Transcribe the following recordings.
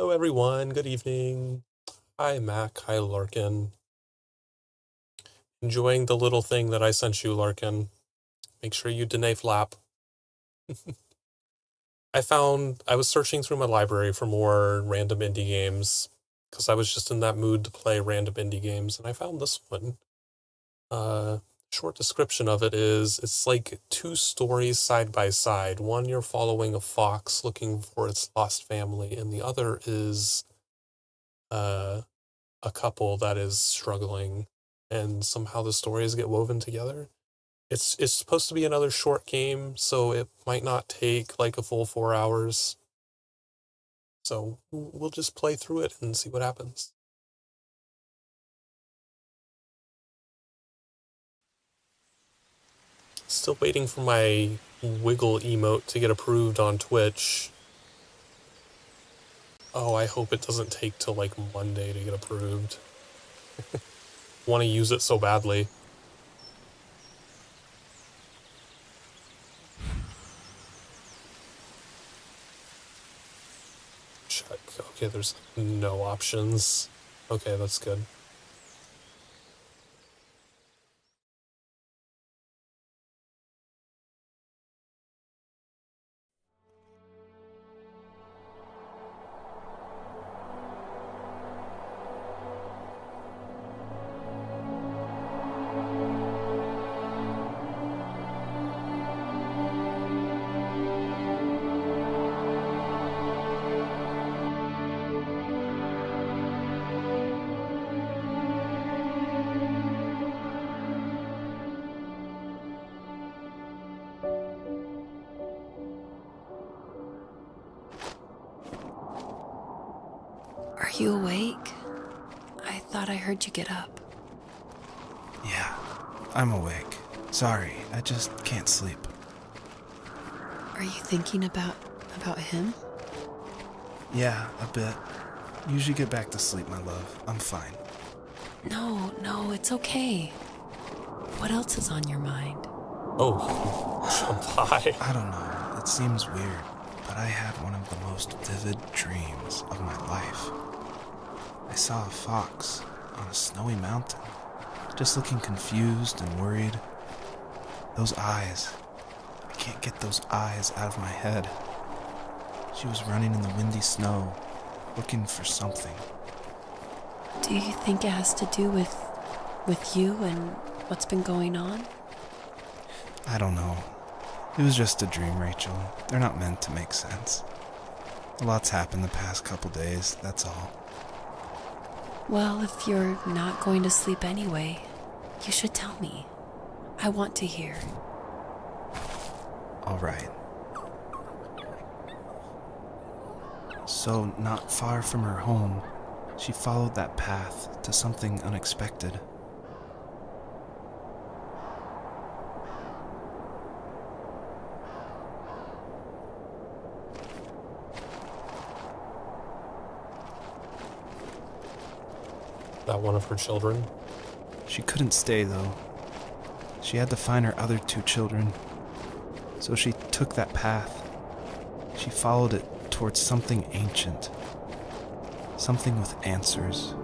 Hello, everyone. Good evening. Hi, Mac. Hi, Larkin. Enjoying the little thing that I sent you, Larkin. Make sure you dene flap. I was searching through my library for more random indie games because I was just in that mood to play random indie games, and I found this one. Short description of it is it's like two stories side by side. One, you're following a fox looking for its lost family, and the other is a couple that is struggling, and somehow the stories get woven together. It's supposed to be another short game, so it might not take like a full 4 hours. So we'll just play through it and see what happens. Still waiting for my wiggle emote to get approved on Twitch. Oh, I hope it doesn't take till like Monday to get approved. Want to use it so badly. Check. Okay, there's no options. Okay, that's good. Are you awake? I thought I heard you get up. Yeah, I'm awake. Sorry, I just can't sleep. Are you thinking about him? Yeah, a bit. Usually get back to sleep, my love. I'm fine. No, it's okay. What else is on your mind? Oh, jump high. I don't know, it seems weird, but I had one of the most vivid dreams of my life. I saw a fox on a snowy mountain, just looking confused and worried. Those eyes. I can't get those eyes out of my head. She was running in the windy snow, looking for something. Do you think it has to do with you and what's been going on? I don't know. It was just a dream, Rachel. They're not meant to make sense. A lot's happened the past couple days, that's all. Well, if you're not going to sleep anyway, you should tell me. I want to hear. All right. So, not far from her home, she followed that path to something unexpected. That one of her children? She couldn't stay, though. She had to find her other two children. So she took that path. She followed it towards something ancient. Something with answers.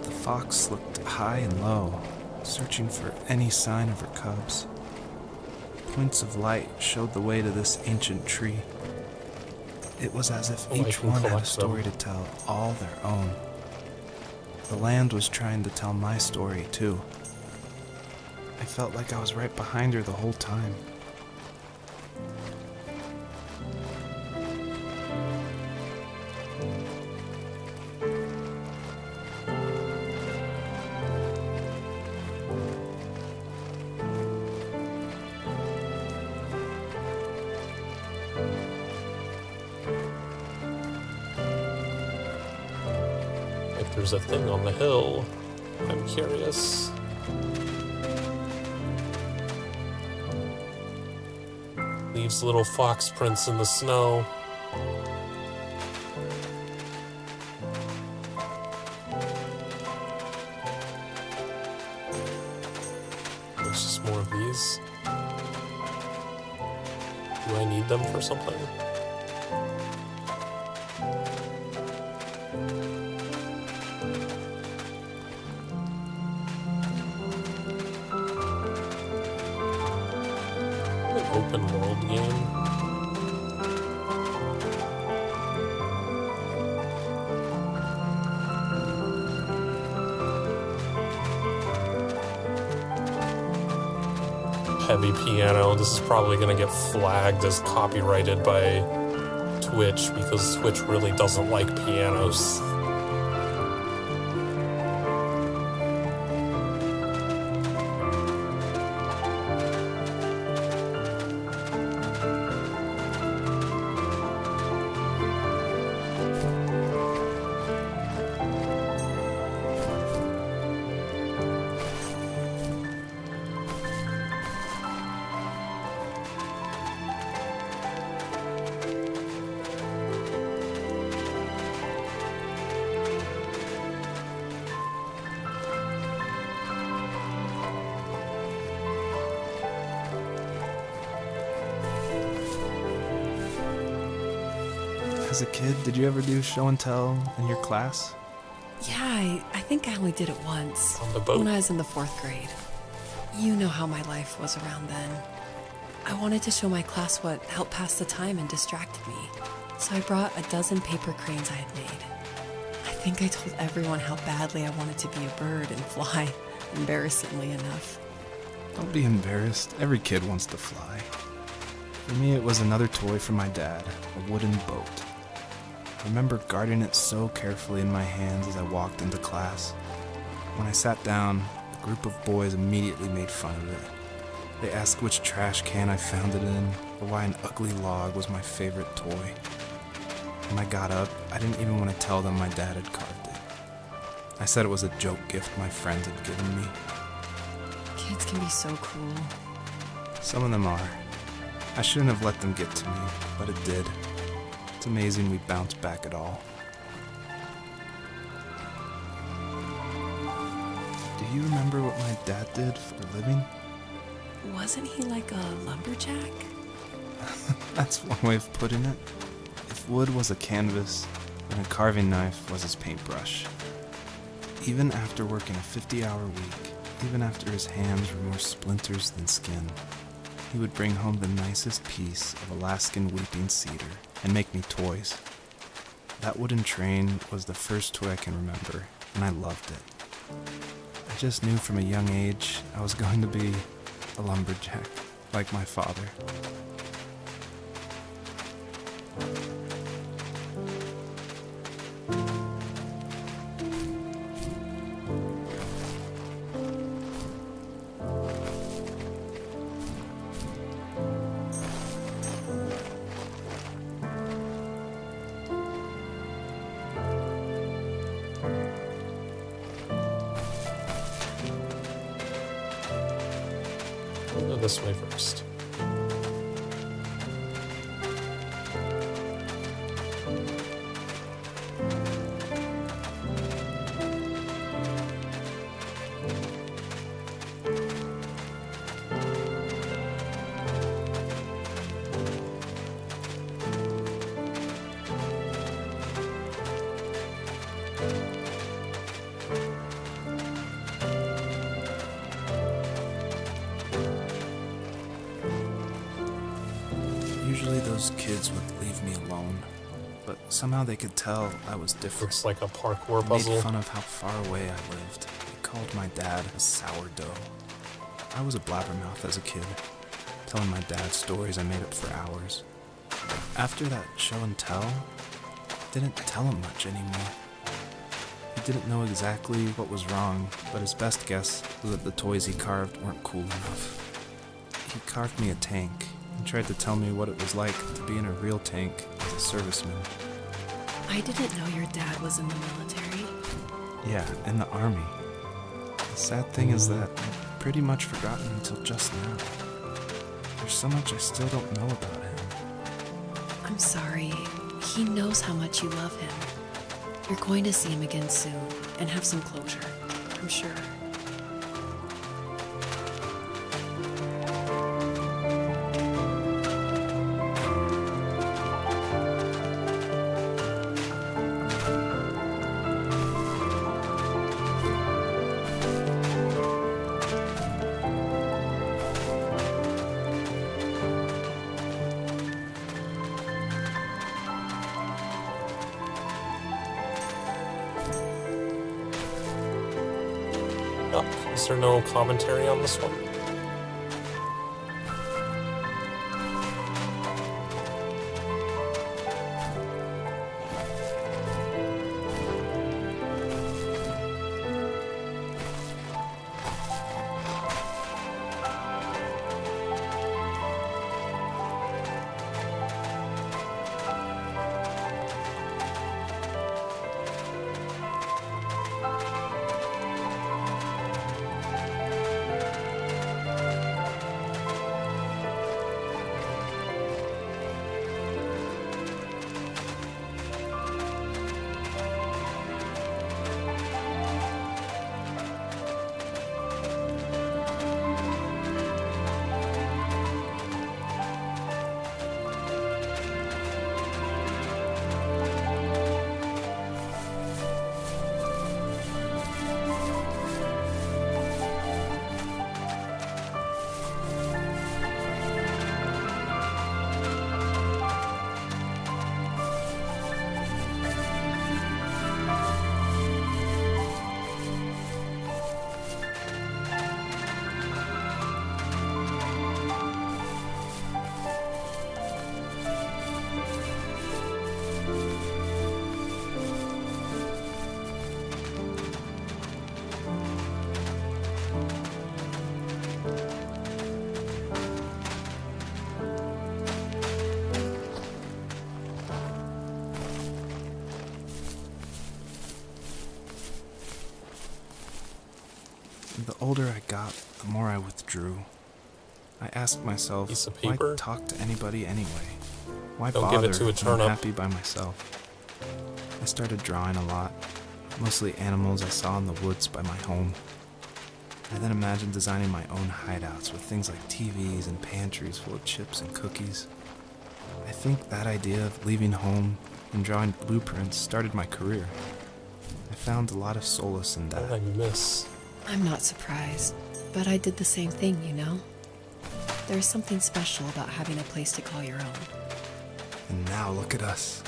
The fox looked high and low, searching for any sign of her cubs. Points of light showed the way to this ancient tree. It was as if I each can one had a collect story them. to tell, all their own. The land was trying to tell my story, too. I felt like I was right behind her the whole time. If there's a thing on the hill, I'm curious. Leaves little fox prints in the snow. There's just more of these. Do I need them for something? An open world game. Heavy piano. This is probably going to get flagged as copyrighted by Twitch because Twitch really doesn't like pianos. As a kid, did you ever do show and tell in your class? Yeah, I think I only did it once. On the boat. When I was in the 4th grade. You know how my life was around then. I wanted to show my class what helped pass the time and distracted me. So I brought a dozen paper cranes I had made. I think I told everyone how badly I wanted to be a bird and fly, embarrassingly enough. Don't be embarrassed. Every kid wants to fly. For me, it was another toy from my dad, a wooden boat. I remember guarding it so carefully in my hands as I walked into class. When I sat down, a group of boys immediately made fun of it. They asked which trash can I found it in, or why an ugly log was my favorite toy. When I got up, I didn't even want to tell them my dad had carved it. I said it was a joke gift my friends had given me. Kids can be so cruel. Some of them are. I shouldn't have let them get to me, but it did. It's amazing we bounced back at all. Do you remember what my dad did for a living? Wasn't he like a lumberjack? That's one way of putting it. If wood was a canvas, then a carving knife was his paintbrush. Even after working a 50-hour week, even after his hands were more splinters than skin, he would bring home the nicest piece of Alaskan weeping cedar and make me toys. That wooden train was the first toy I can remember, and I loved it. I just knew from a young age I was going to be a lumberjack, like my father. We'll go this way first. Usually those kids would leave me alone, but somehow they could tell I was different. Looks like a parkour They puzzle. made fun of how far away I lived. They called my dad a sourdough. I was a blabbermouth as a kid, telling my dad stories I made up for hours. After that show and tell, I didn't tell him much anymore. He didn't know exactly what was wrong, but his best guess was that the toys he carved weren't cool enough. He carved me a tank and tried to tell me what it was like to be in a real tank as a serviceman. I didn't know your dad was in the military. Yeah, in the army. The sad thing is that I'd pretty much forgotten until just now. There's There's so much I still don't know about him. I'm sorry. He knows how much you love him. You're going to see him again soon and have some closure, I'm sure. Oh, is there no commentary on this one? The older I got, the more I withdrew. I asked myself, Piece of why paper? talk to anybody anyway? Why Don't bother give it to a when I'm turnip. happy by myself? I started drawing a lot, mostly animals I saw in the woods by my home. I then imagined designing my own hideouts with things like TVs and pantries full of chips and cookies. I think that idea of leaving home and drawing blueprints started my career. I found a lot of solace in What that. did I miss? I'm not surprised, but I did the same thing, you know? There's something special about having a place to call your own. And now look at us.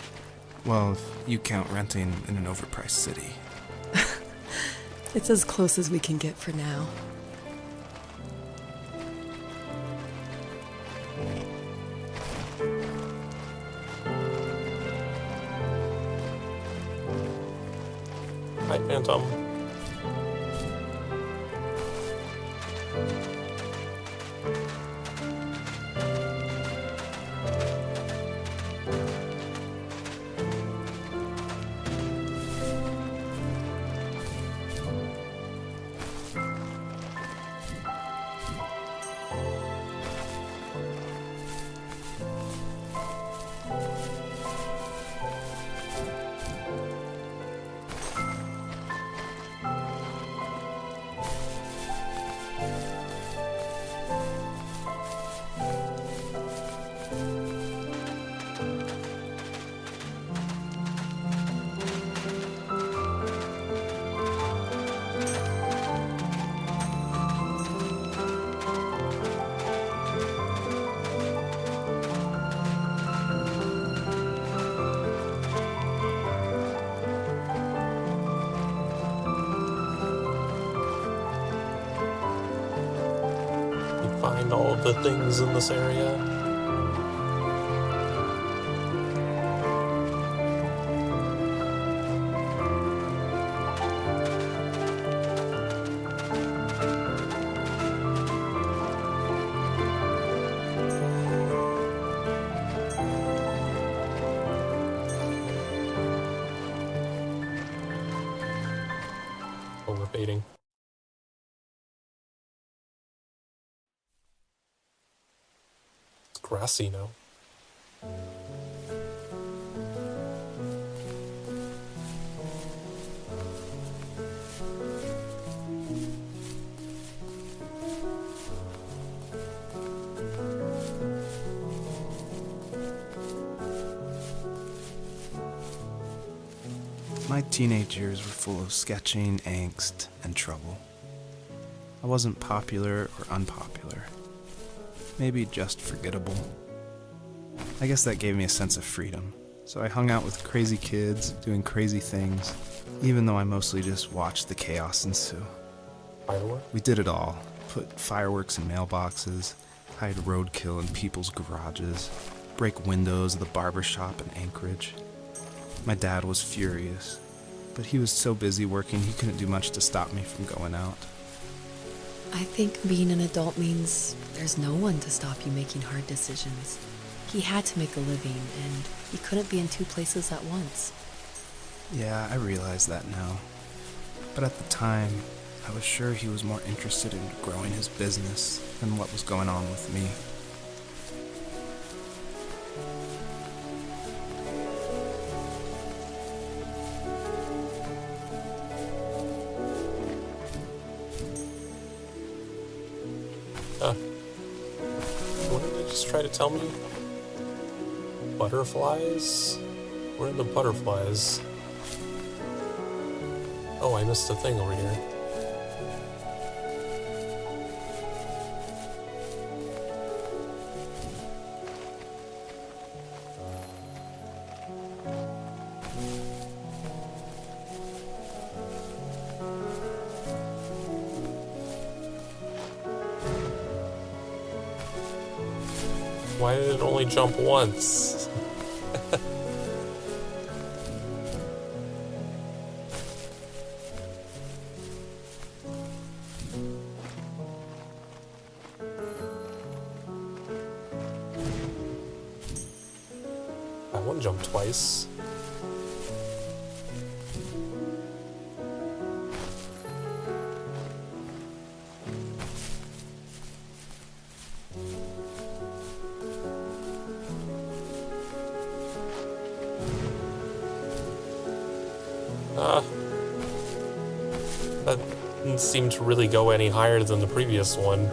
Well, if you count renting in an overpriced city. It's as close as we can get for now. Hi, Phantom. You find all of the things in this area. Overfading. grassy now. My teenage years were full of sketching, angst, and trouble. I wasn't popular or unpopular. Maybe just forgettable. I guess that gave me a sense of freedom. So I hung out with crazy kids, doing crazy things, even though I mostly just watched the chaos ensue. Firework? We did it all. Put fireworks in mailboxes, hide roadkill in people's garages, break windows of the barber shop in Anchorage. My dad was furious, but he was so busy working he couldn't do much to stop me from going out. I think being an adult means there's no one to stop you making hard decisions. He had to make a living, and he couldn't be in two places at once. Yeah, I realize that now. But at the time, I was sure he was more interested in growing his business than what was going on with me. What did they just try to tell me? Butterflies? Where are the butterflies? Oh, I missed a thing over here. Why did it only jump once? That one jumped twice. That didn't seem to really go any higher than the previous one.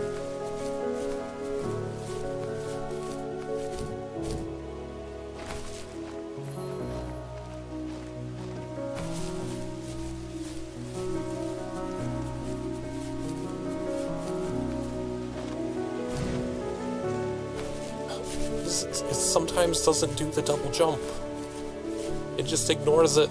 It sometimes doesn't do the double jump. It just ignores it.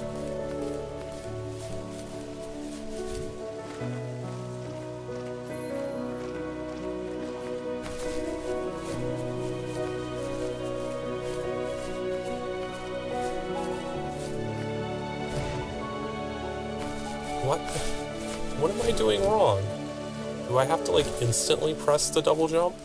What am I doing wrong? Do I have to, like, instantly press the double jump?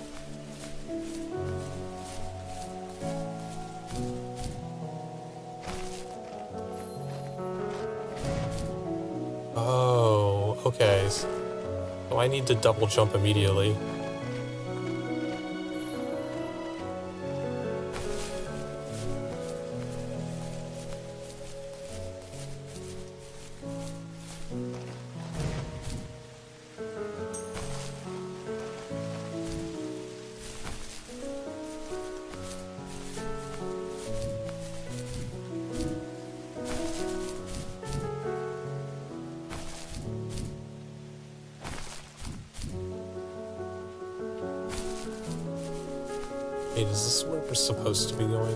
Oh, okay. So I need to double jump immediately. Wait, is this where we're supposed to be going?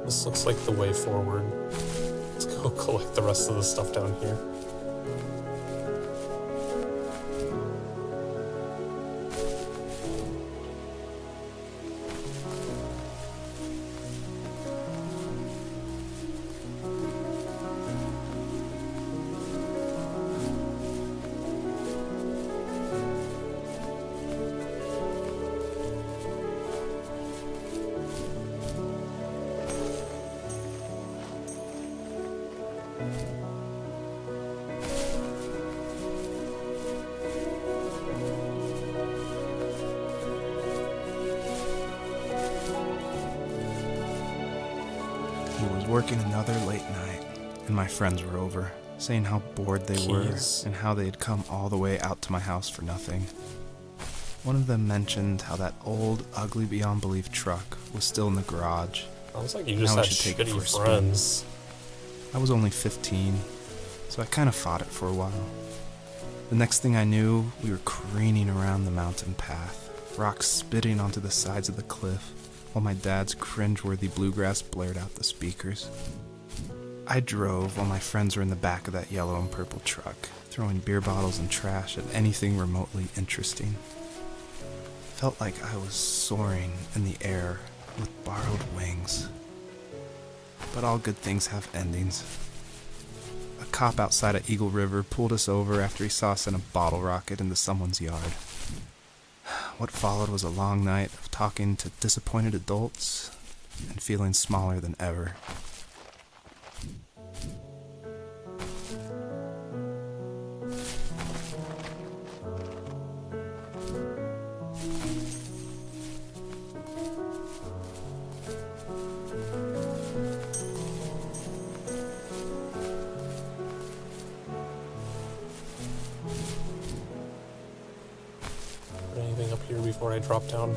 This looks like the way forward. Let's go collect the rest of the stuff down here. who was working another late night, and my friends were over, saying how bored they were Keys. and how they had come all the way out to my house for nothing. One of them mentioned how that old, ugly beyond belief truck was still in the garage. Sounds like you just Now we had should take it for a shitty spin. friends. I was only 15, so I kind of fought it for a while. The next thing I knew, we were careening around the mountain path, rocks spitting onto the sides of the cliff, while my dad's cringeworthy bluegrass blared out the speakers. I drove while my friends were in the back of that yellow and purple truck, throwing beer bottles and trash at anything remotely interesting. Felt like I was soaring in the air with borrowed wings. But all good things have endings. A cop outside of Eagle River pulled us over after he saw us in a bottle rocket into someone's yard. What followed was a long night of talking to disappointed adults and feeling smaller than ever. Anything up here before I drop down?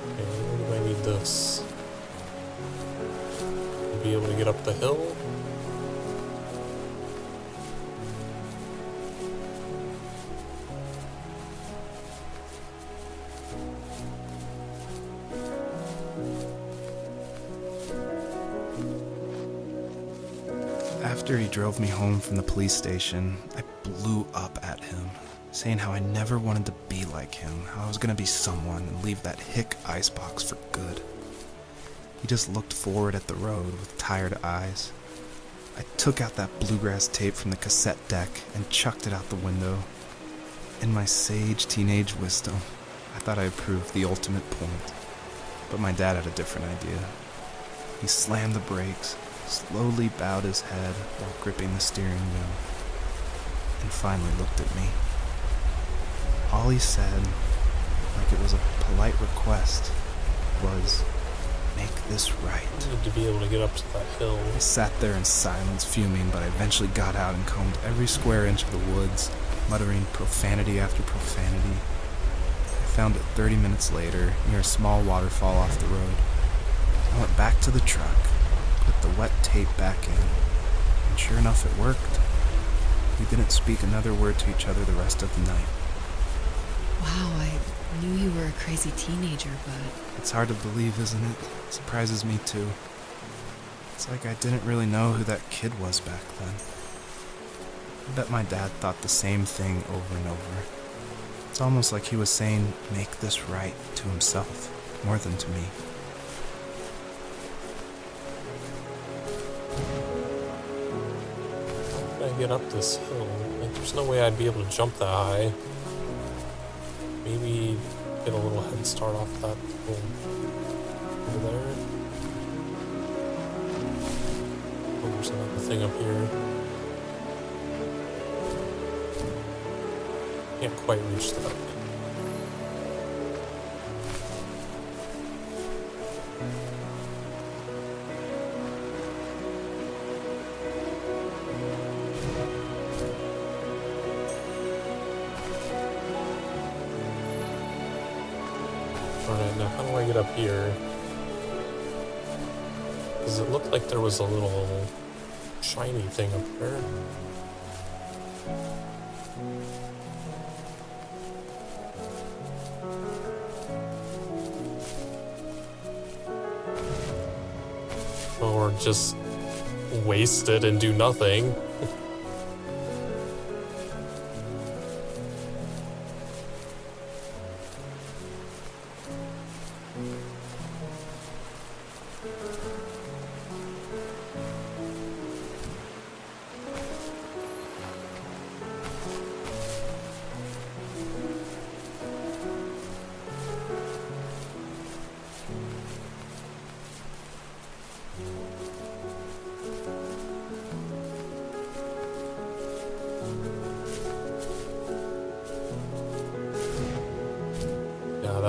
Okay, where do I need this? To be able to get up the hill? After he drove me home from the police station, I blew up at him, saying how I never wanted to be like him, how I was gonna be someone and leave that hick icebox for good. He just looked forward at the road with tired eyes. I took out that bluegrass tape from the cassette deck and chucked it out the window. In my sage teenage wisdom, I thought I had proved the ultimate point, but my dad had a different idea. He slammed the brakes, slowly bowed his head while gripping the steering wheel, and finally looked at me. All he said, like it was a polite request, was, "Make this right." I need to be able to get up to that hill. I sat there in silence, fuming, but I eventually got out and combed every square inch of the woods, muttering profanity after profanity. I found it 30 minutes later, near a small waterfall off the road. I went back to the truck, put the wet tape back in, and sure enough it worked. We didn't speak another word to each other the rest of the night. Wow, I knew you were a crazy teenager, but It's hard to believe, isn't it? It surprises me too. It's like I didn't really know who that kid was back then. I bet my dad thought the same thing over and over. It's almost like he was saying, "Make this right," to himself, more than to me. How did I get up this hill? Like, there's no way I'd be able to jump that high. Maybe get a little head start off that hill over there. Oh, there's another thing up here. Can't quite reach that. Alright, now how do I get up here? Because it looked like there was a little shiny thing up there. Or just waste it and do nothing.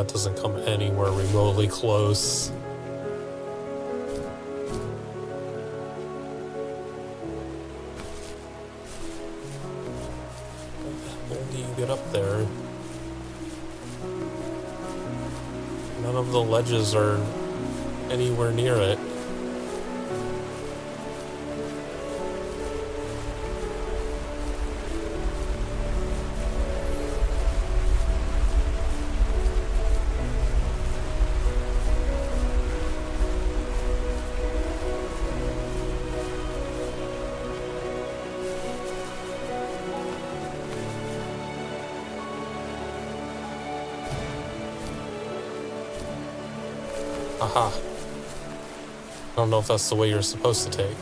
that doesn't come anywhere remotely close. How do you get up there? None of the ledges are anywhere near it. Aha. I don't know if that's the way you're supposed to take.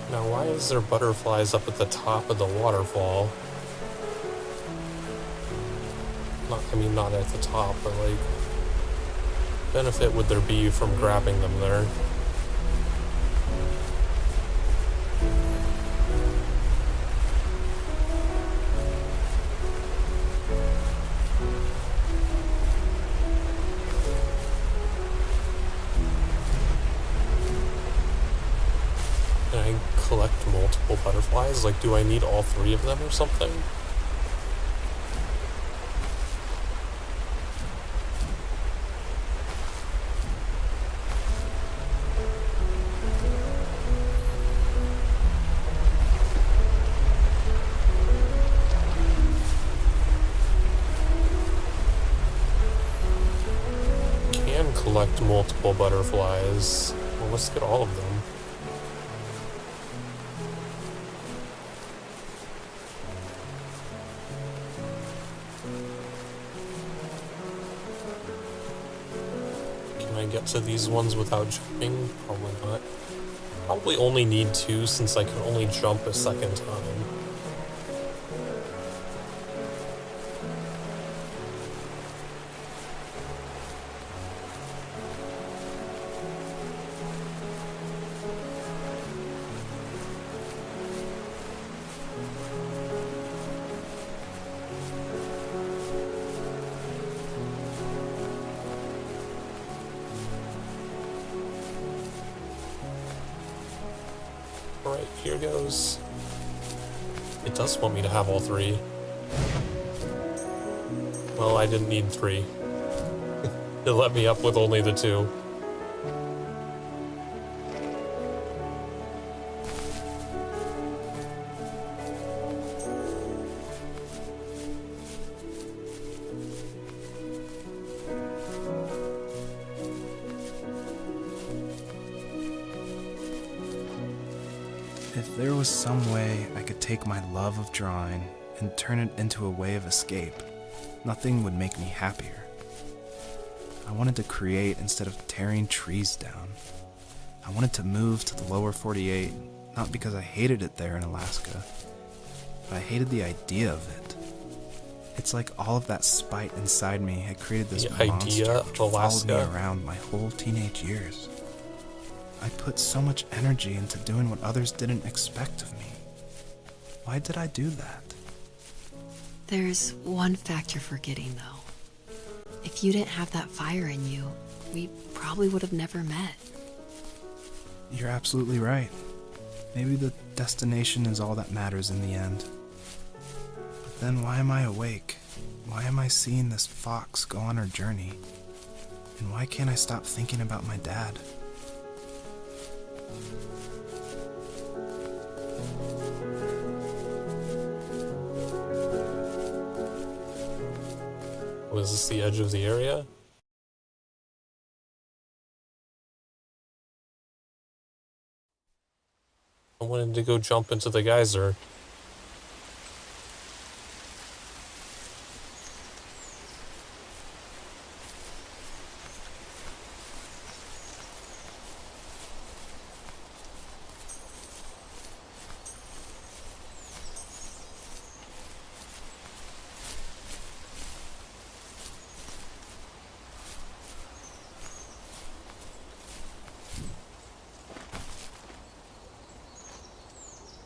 Now, why is there butterflies up at the top of the waterfall? Not at the top, but like, benefit would there be from grabbing them there? Can I collect multiple butterflies? Like, do I need all 3 of them or something? Can collect multiple butterflies. Well, let's get all of them. Can I get to these ones without jumping? Probably not. Probably only need 2 since I can only jump a second time. Alright, here goes. It does want me to have all 3. Well, I didn't need 3. It let me up with only the 2. If there was some way I could take my love of drawing and turn it into a way of escape, nothing would make me happier. I wanted to create instead of tearing trees down. I wanted to move to the lower 48, not because I hated it there in Alaska, but I hated the idea of it. It's like all of that spite inside me had created this monster which followed me around my whole teenage years. I put so much energy into doing what others didn't expect of me. Why did I do that? There's one fact you're forgetting, though. If you didn't have that fire in you, we probably would have never met. You're absolutely right. Maybe the destination is all that matters in the end. But then why am I awake? Why am I seeing this fox go on her journey? And why can't I stop thinking about my dad? Was this the edge of the area? I wanted to go jump into the geyser.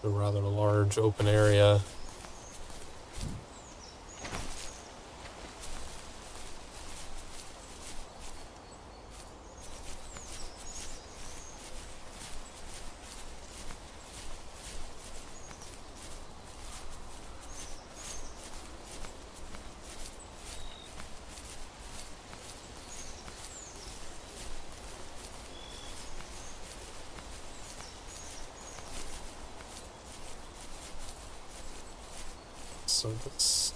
A rather large open area. So this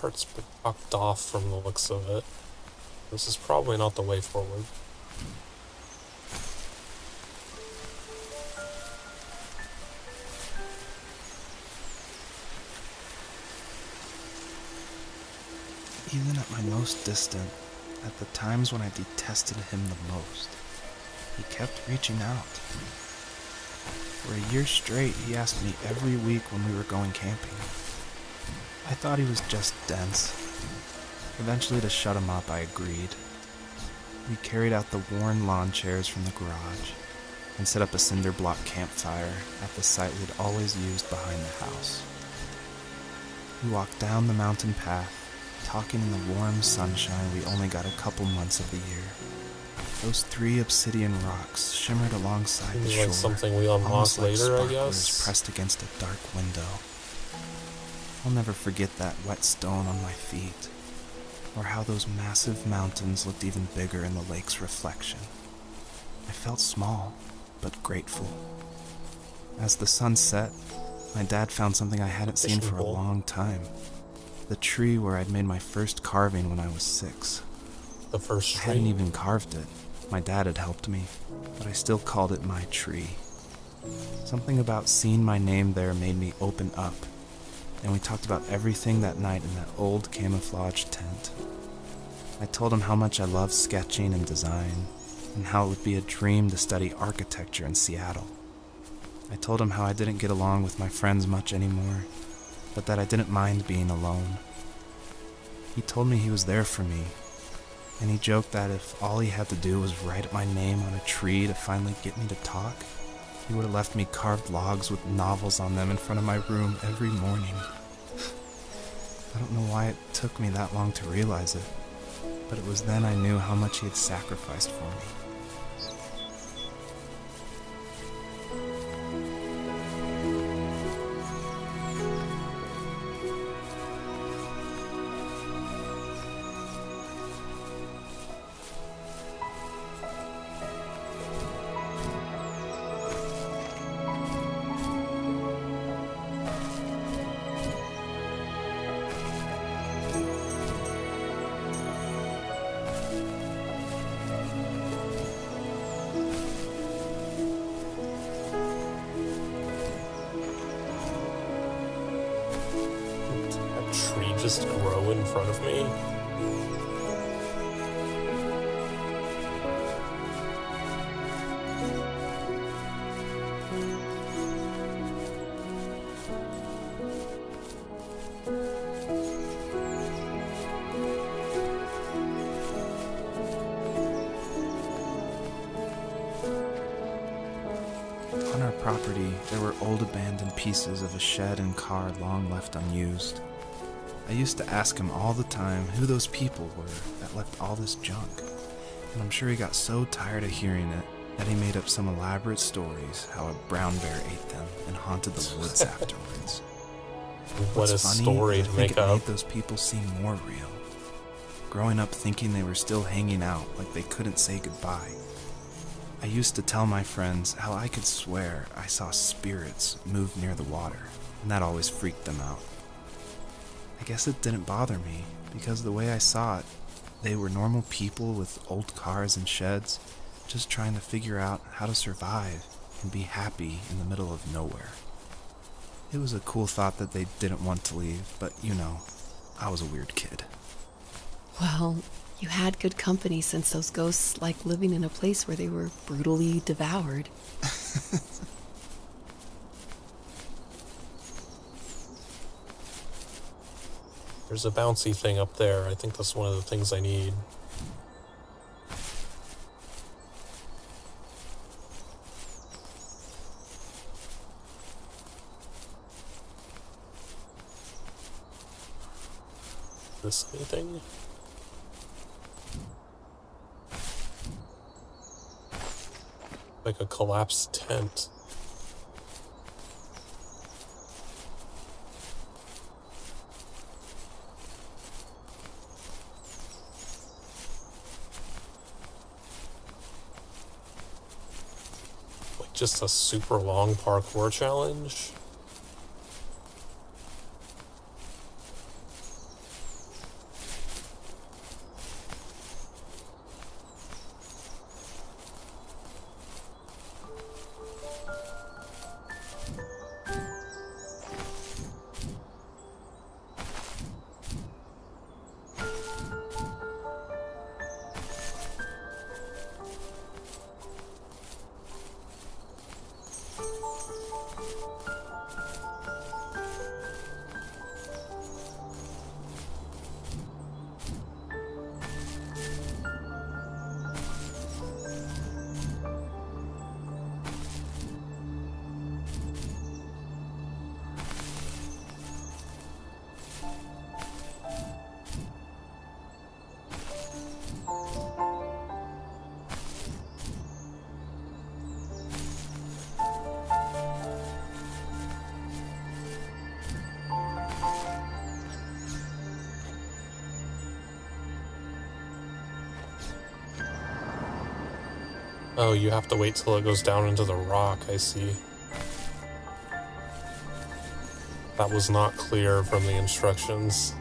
part's been blocked off from the looks of it. This is probably not the way forward. Even at my most distant, at the times when I detested him the most, he kept reaching out. For a year straight, he asked me every week when we were going camping. I thought he was just dense. Eventually, to shut him up, I agreed. We carried out the worn lawn chairs from the garage and set up a cinder block campfire at the site we'd always used behind the house. We walked down the mountain path, talking in the warm sunshine we only got a couple months of the year. Those 3 obsidian rocks shimmered alongside the Seems shore, like something we unlock almost like later, I sparklers guess. pressed against a dark window. I'll never forget that wet stone on my feet, or how those massive mountains looked even bigger in the lake's reflection. I felt small, but grateful. As the sun set, my dad found something I hadn't seen Fishing for a pole. long time. The tree where I'd made my first carving when I was 6. The first I tree. hadn't even carved it. My dad had helped me, but I still called it my tree. Something about seeing my name there made me open up, and we talked about everything that night in that old camouflage tent. I told him how much I loved sketching and design, and how it would be a dream to study architecture in Seattle. I told him how I didn't get along with my friends much anymore, but that I didn't mind being alone. He told me he was there for me, and he joked that if all he had to do was write my name on a tree to finally get me to talk, he would have left me carved logs with novels on them in front of my room every morning. I don't know why it took me that long to realize it, but it was then I knew how much he had sacrificed for me. That tree just grow in front of me. On our property, there were old abandoned pieces of a shed and car long left unused. I used to ask him all the time who those people were that left all this junk, and I'm sure he got so tired of hearing it that he made up some elaborate stories how a brown bear ate them and haunted the woods afterwards. What a What's funny story is to I think make it up. made those people seem more real. Growing up thinking they were still hanging out like they couldn't say goodbye. I used to tell my friends how I could swear I saw spirits move near the water, and that always freaked them out. I guess it didn't bother me, because the way I saw it, they were normal people with old cars and sheds, just trying to figure out how to survive and be happy in the middle of nowhere. It was a cool thought that they didn't want to leave, but you know, I was a weird kid. Well, you had good company since those ghosts like living in a place where they were brutally devoured. There's a bouncy thing up there. I think that's one of the things I need. This anything? Like a collapsed tent. Like just a super long parkour challenge. Oh, you have to wait till it goes down into the rock, I see. That was not clear from the instructions.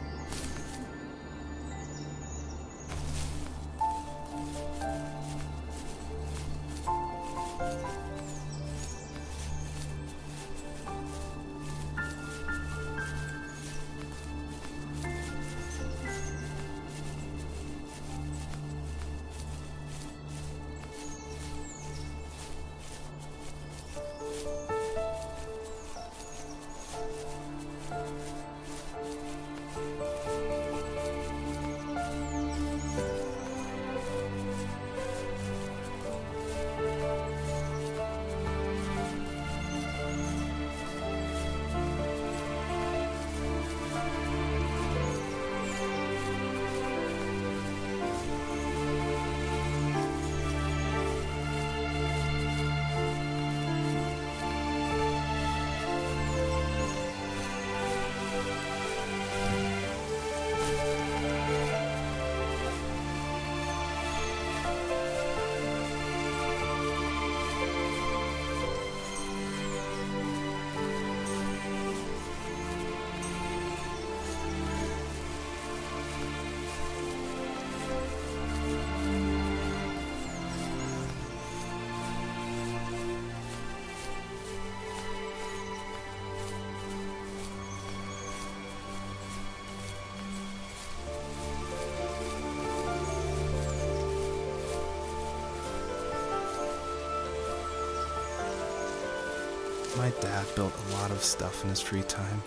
My dad built a lot of stuff in his free time.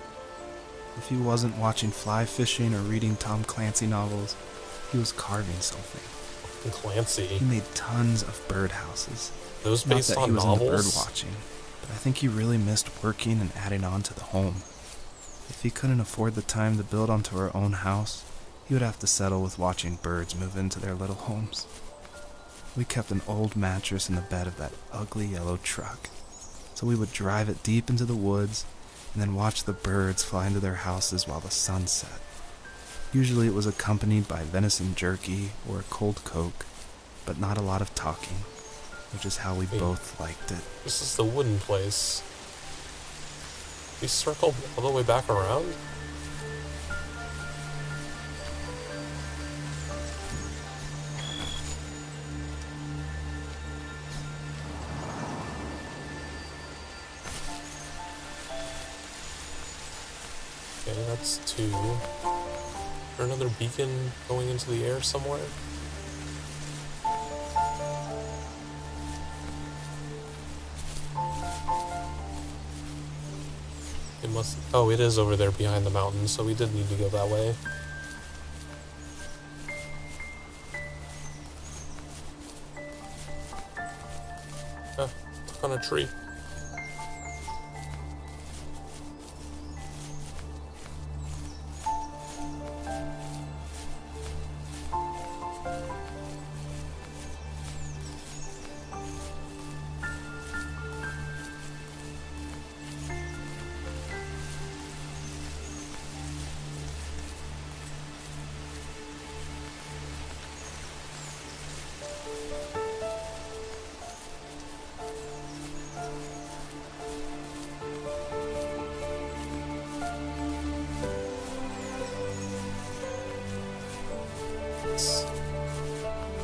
If he wasn't watching fly fishing or reading Tom Clancy novels, he was carving something. Clancy. He made tons of birdhouses. Those Not based that he on was into bird novels? watching, but I think he really missed working and adding on to the home. If he couldn't afford the time to build onto our own house, he would have to settle with watching birds move into their little homes. We kept an old mattress in the bed of that ugly yellow truck, so we would drive it deep into the woods and then watch the birds fly into their houses while the sun set. Usually it was accompanied by venison jerky or a cold Coke, but not a lot of talking, which is how we both liked it. This is the wooden place. We circled all the way back around? Okay, that's 2. Is there another beacon going into the air somewhere? It must... Oh, it is over there behind the mountain, so we did need to go that way. Ah, stuck on a tree.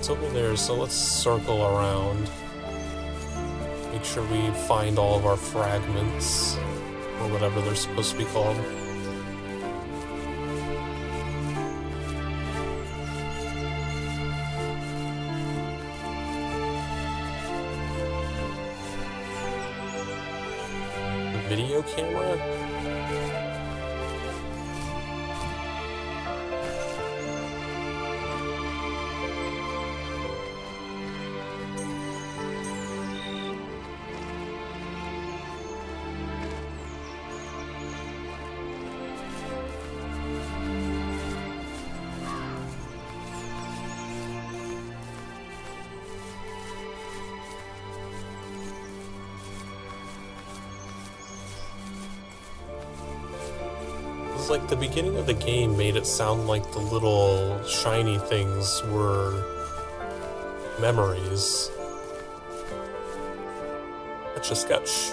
It's over there, so let's circle around. Make sure we find all of our fragments, or whatever they're supposed to be called. The video camera? Like the beginning of the game made it sound like the little shiny things were memories. Etch a sketch.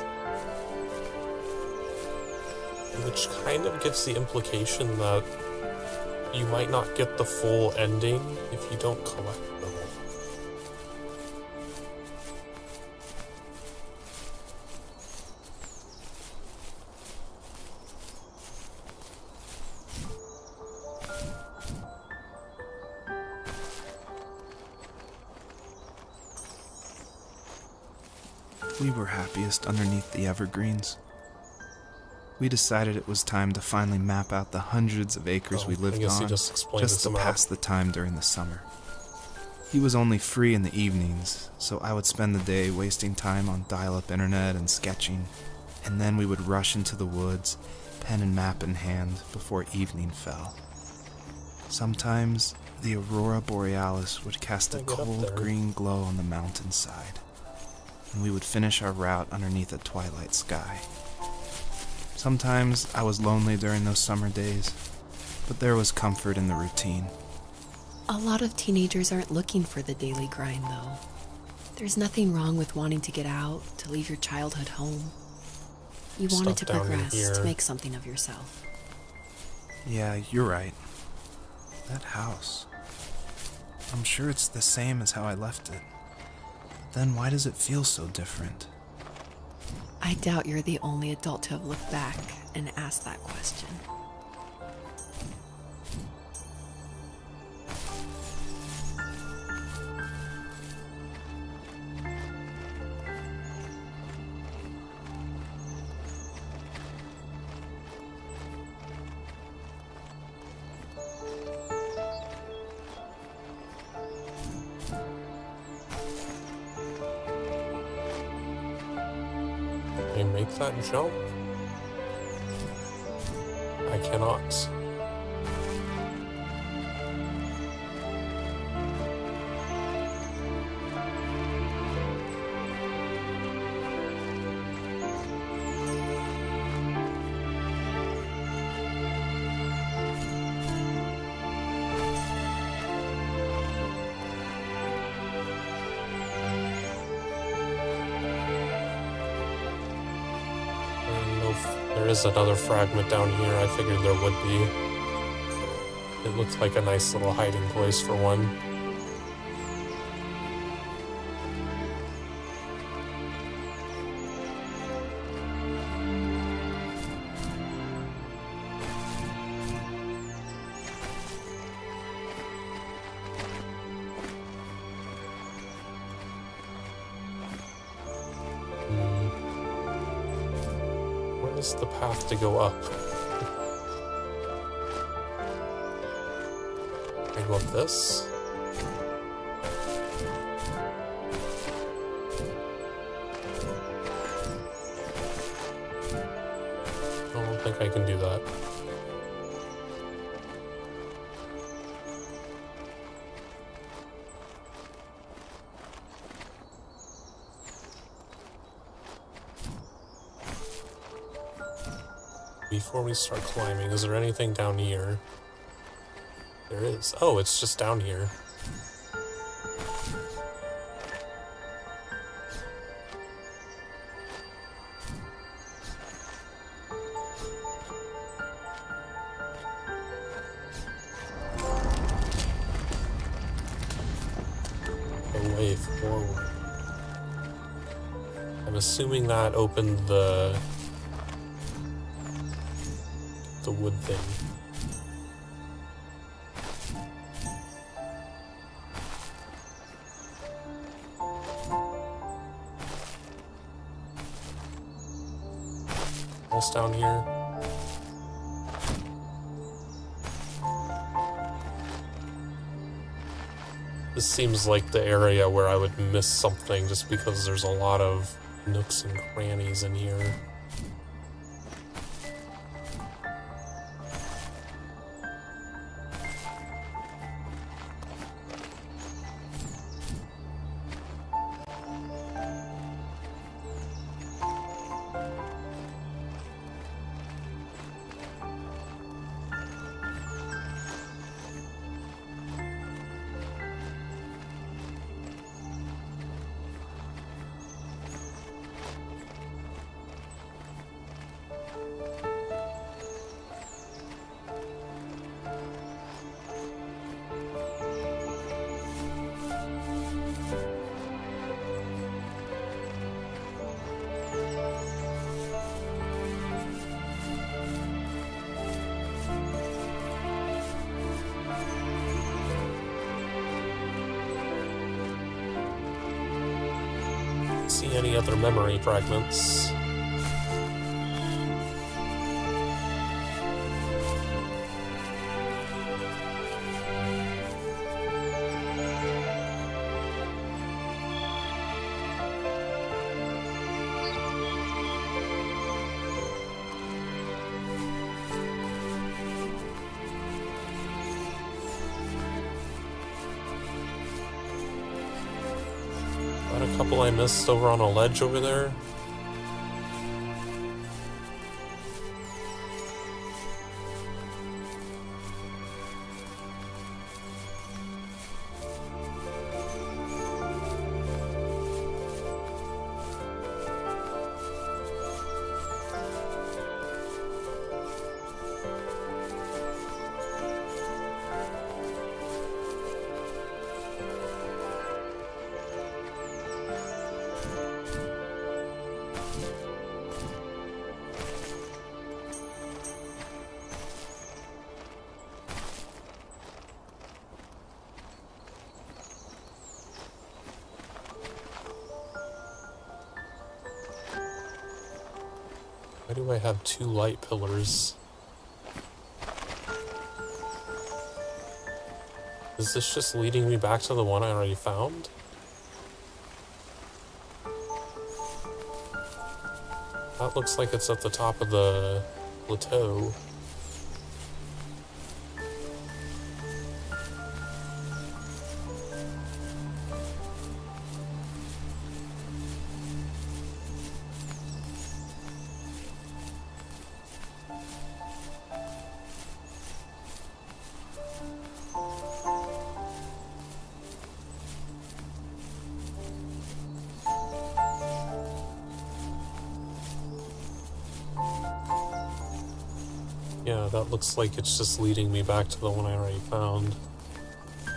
Which kind of gives the implication that you might not get the full ending if you don't collect them. We were happiest underneath the evergreens. We decided it was time to finally map out the hundreds of acres we lived on, just to pass the time during the summer. He was only free in the evenings, so I would spend the day wasting time on dial-up internet and sketching, and then we would rush into the woods, pen and map in hand, before evening fell. Sometimes, the aurora borealis would cast a cold green glow on the mountainside, and we would finish our route underneath a twilight sky. Sometimes I was lonely during those summer days, but there was comfort in the routine. A lot of teenagers aren't looking for the daily grind, though. There's nothing wrong with wanting to get out, to leave your childhood home. You wanted to progress, to make something of yourself. Yeah, you're right. That house. I'm sure it's the same as how I left it. Then why does it feel so different? I doubt you're the only adult to have looked back and asked that question. Can I make that jump? I cannot. There is another fragment down here. I figured there would be. It looks like a nice little hiding place for one. Where's the path to go up? Can I go up this? I don't think I can do that. Before we start climbing, is there anything down here? There is. Oh, it's just down here. forward. I'm assuming that opened the wood thing. Else down here? This seems like the area where I would miss something just because there's a lot of nooks and crannies in here. See any other memory fragments? A couple I missed over on a ledge over there. Why do I have two light pillars? Is this just leading me back to the one I already found? That looks like it's at the top of the plateau. Yeah, that looks like it's just leading me back to the one I already found. I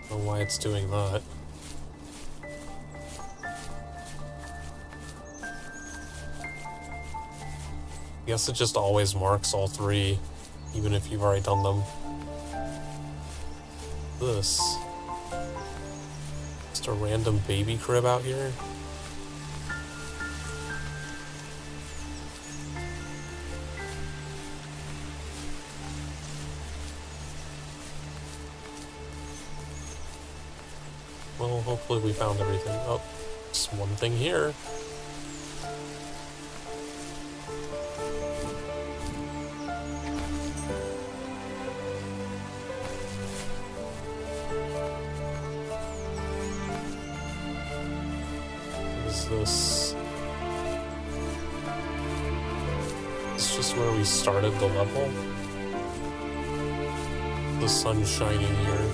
don't know why it's doing that. I guess it just always marks all three, even if you've already done them. This. Just a random baby crib out here. Well, hopefully we found everything. Oh, just one thing here. What is this? Is this just where we started the level? The sun's shining here.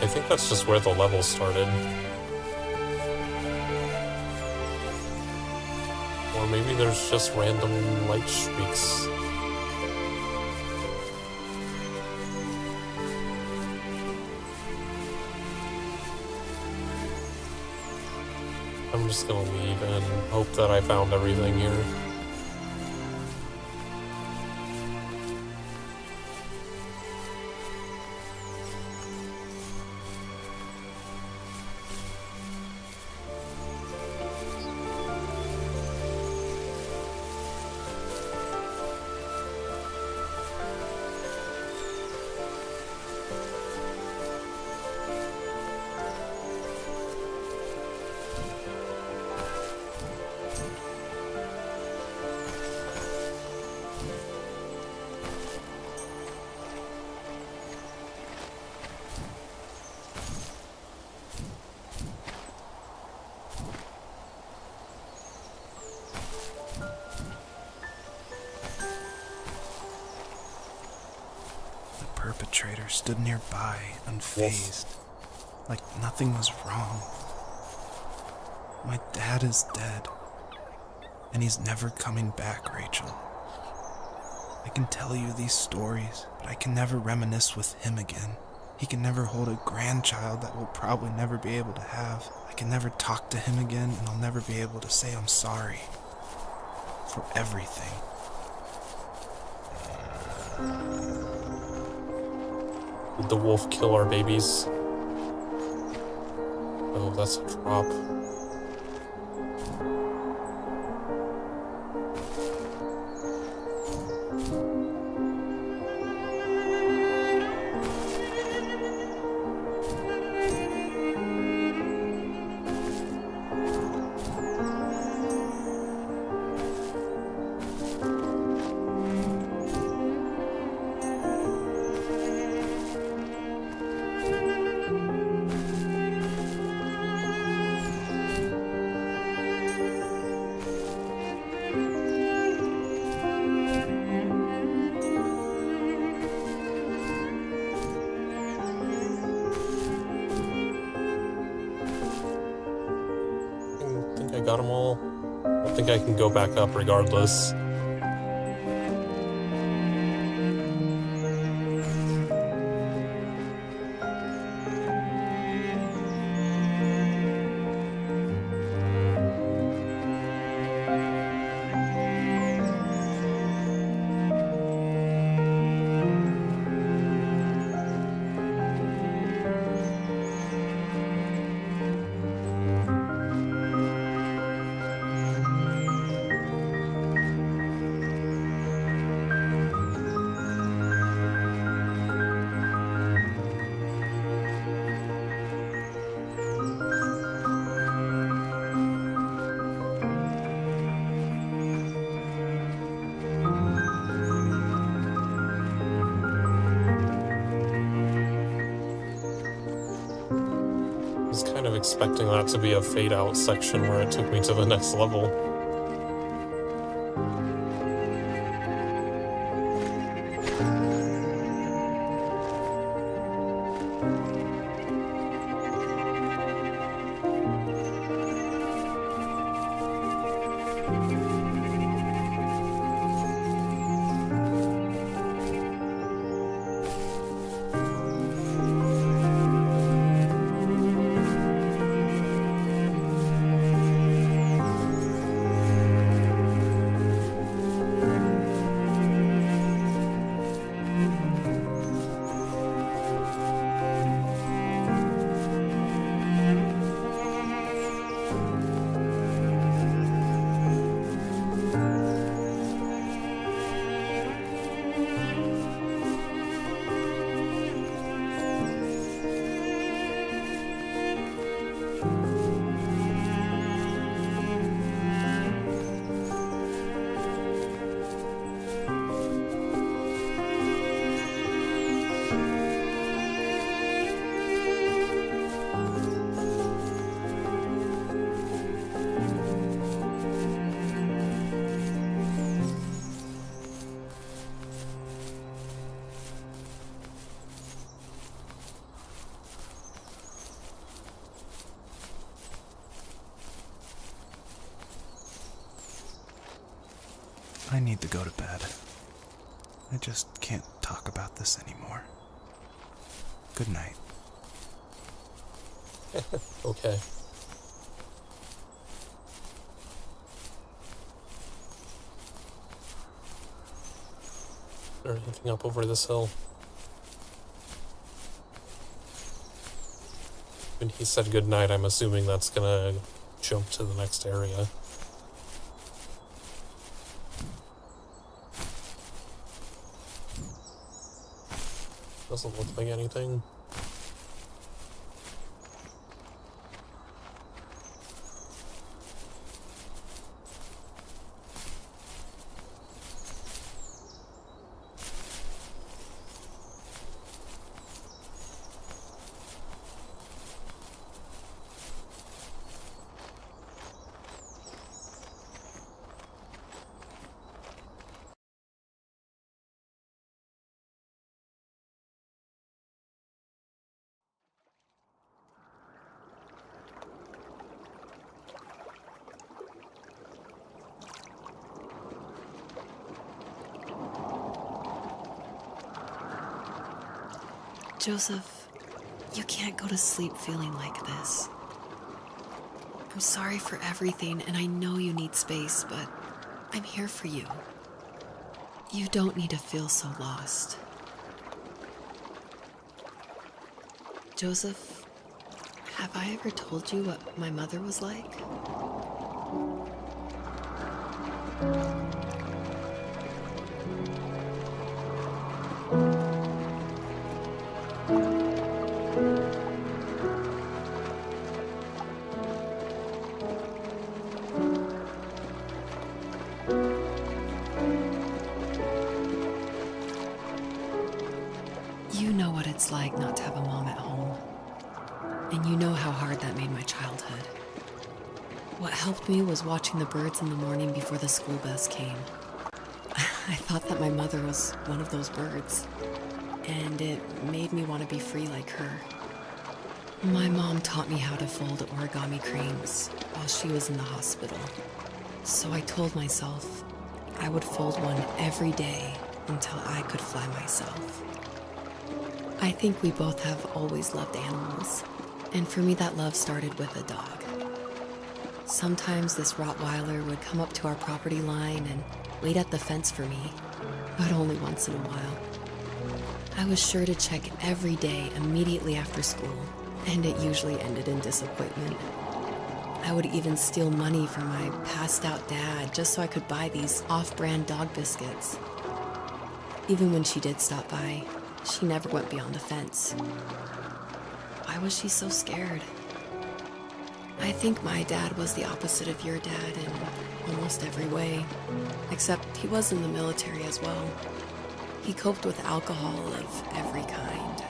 I think that's just where the level started. Or maybe there's just random light streaks I'm just gonna leave and hope that I found everything here. The perpetrator stood nearby, unfazed, like nothing was wrong. My dad is dead, and he's never coming back, Rachel. I can tell you these stories, but I can never reminisce with him again. He can never hold a grandchild that we'll probably never be able to have. I can never talk to him again, and I'll never be able to say I'm sorry for everything. Did the wolf kill our babies? Oh, that's a drop. I got them all. I think I can go back up regardless. I was kind of expecting that to be a fade out section where it took me to the next level. I need to go to bed. I just can't talk about this anymore. Good night. Okay. or anything up over this hill. When he said goodnight, I'm assuming that's gonna jump to the next area. Doesn't look like anything. Joseph, you can't go to sleep feeling like this. I'm sorry for everything, and I know you need space, but I'm here for you. You don't need to feel so lost. Joseph, have I ever told you what my mother was like? You know what it's like not to have a mom at home. And you know how hard that made my childhood. What helped me was watching the birds in the morning before the school bus came. I thought that my mother was one of those birds, and it made me want to be free like her. My mom taught me how to fold origami cranes while she was in the hospital. So I told myself I would fold one every day until I could fly myself. I think we both have always loved animals, and for me that love started with a dog. Sometimes this Rottweiler would come up to our property line and wait at the fence for me, but only once in a while. I was sure to check every day immediately after school, and it usually ended in disappointment. I would even steal money from my passed out dad just so I could buy these off-brand dog biscuits. Even when she did stop by, she never went beyond the fence. Why was she so scared? I think my dad was the opposite of your dad in almost every way, except he was in the military as well. He coped with alcohol of every kind.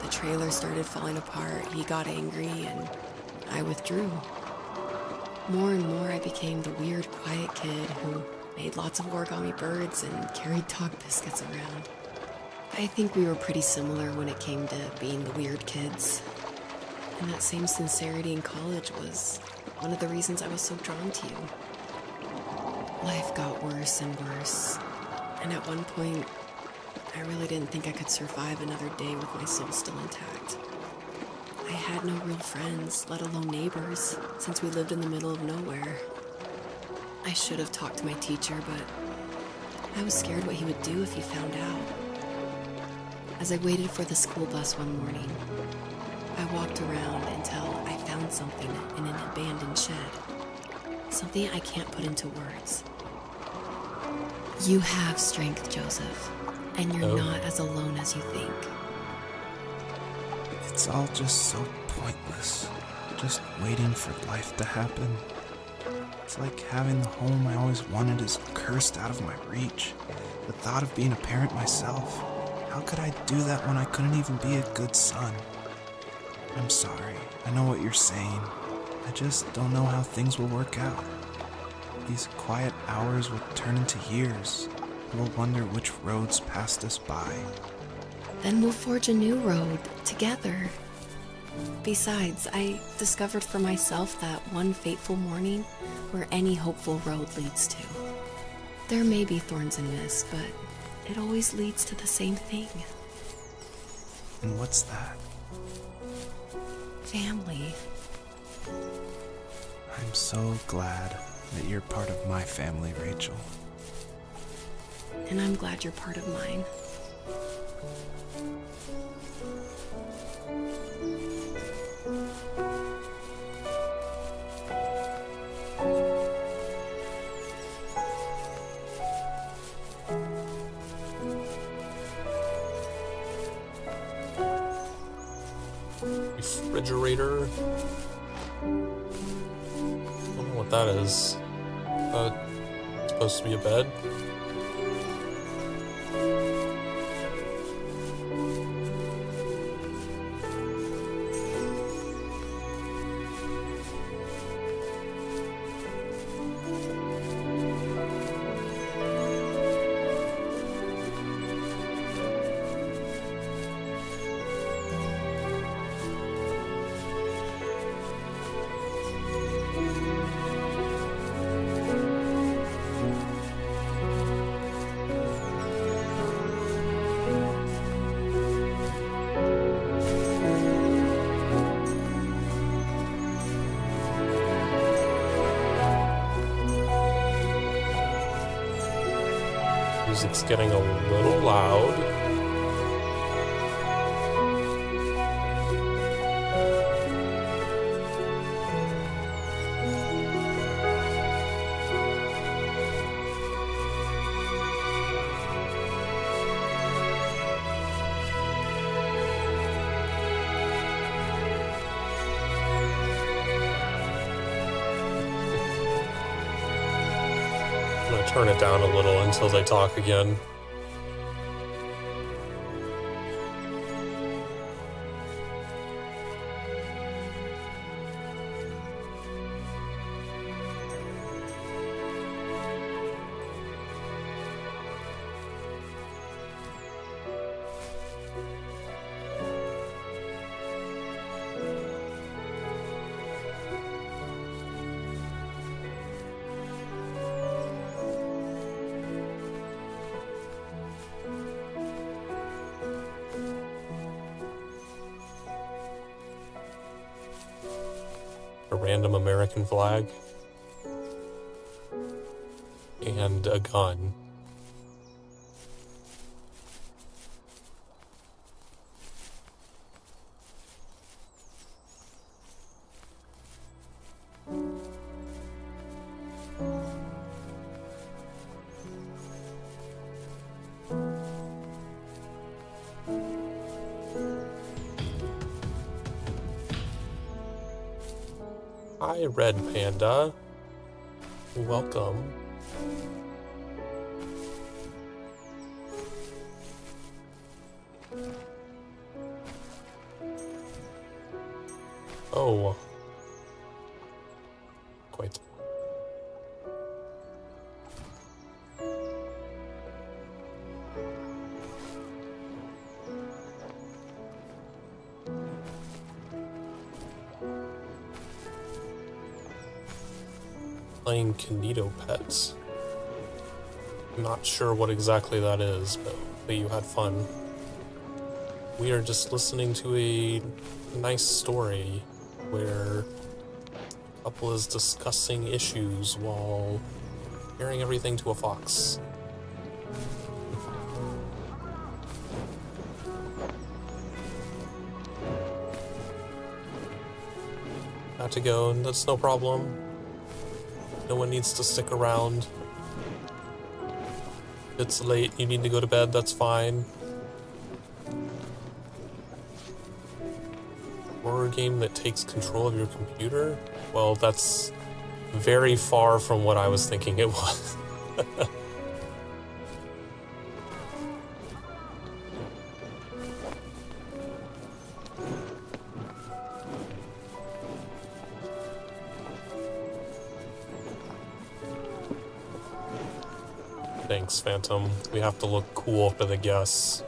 The trailer started falling apart, he got angry, and I withdrew. More and more I became the weird, quiet kid who made lots of origami birds and carried dog biscuits around. I think we were pretty similar when it came to being the weird kids. And that same sincerity in college was one of the reasons I was so drawn to you. Life got worse and worse, and at one point, I really didn't think I could survive another day with my soul still intact. I had no real friends, let alone neighbors, since we lived in the middle of nowhere. I should have talked to my teacher, but I was scared what he would do if he found out. As I waited for the school bus one morning, I walked around until I found something in an abandoned shed. Something I can't put into words. You have strength, Joseph, and you're not as alone as you think. It's all just so pointless. Just waiting for life to happen. It's like having the home I always wanted is cursed out of my reach. The thought of being a parent myself. How could I do that when I couldn't even be a good son? I'm sorry. I know what you're saying. I just don't know how things will work out. These quiet hours will turn into years. We'll wonder which roads passed us by. Then we'll forge a new road together. Besides, I discovered for myself that one fateful morning where any hopeful road leads to. There may be thorns and mist, but it always leads to the same thing. And what's that? Family. I'm so glad that you're part of my family, Rachel. and I'm glad you're part of mine. Refrigerator. I don't know what that is. It's supposed to be a bed. Music's getting a little loud. I'm gonna turn it down a little until they talk again. A random American flag, and a gun. Hi, Red Panda. Welcome. Oh. Quite. Playing Kinito Pets. I'm not sure what exactly that is, but hopefully you had fun. We are just listening to a nice story where a couple is discussing issues while comparing everything to a fox. Got to go, and that's no problem. No one needs to stick around. It's late, you need to go to bed, that's fine. Horror game that takes control of your computer? Well, that's very far from what I was thinking it was. Thanks, Phantom. We have to look cool for the guests.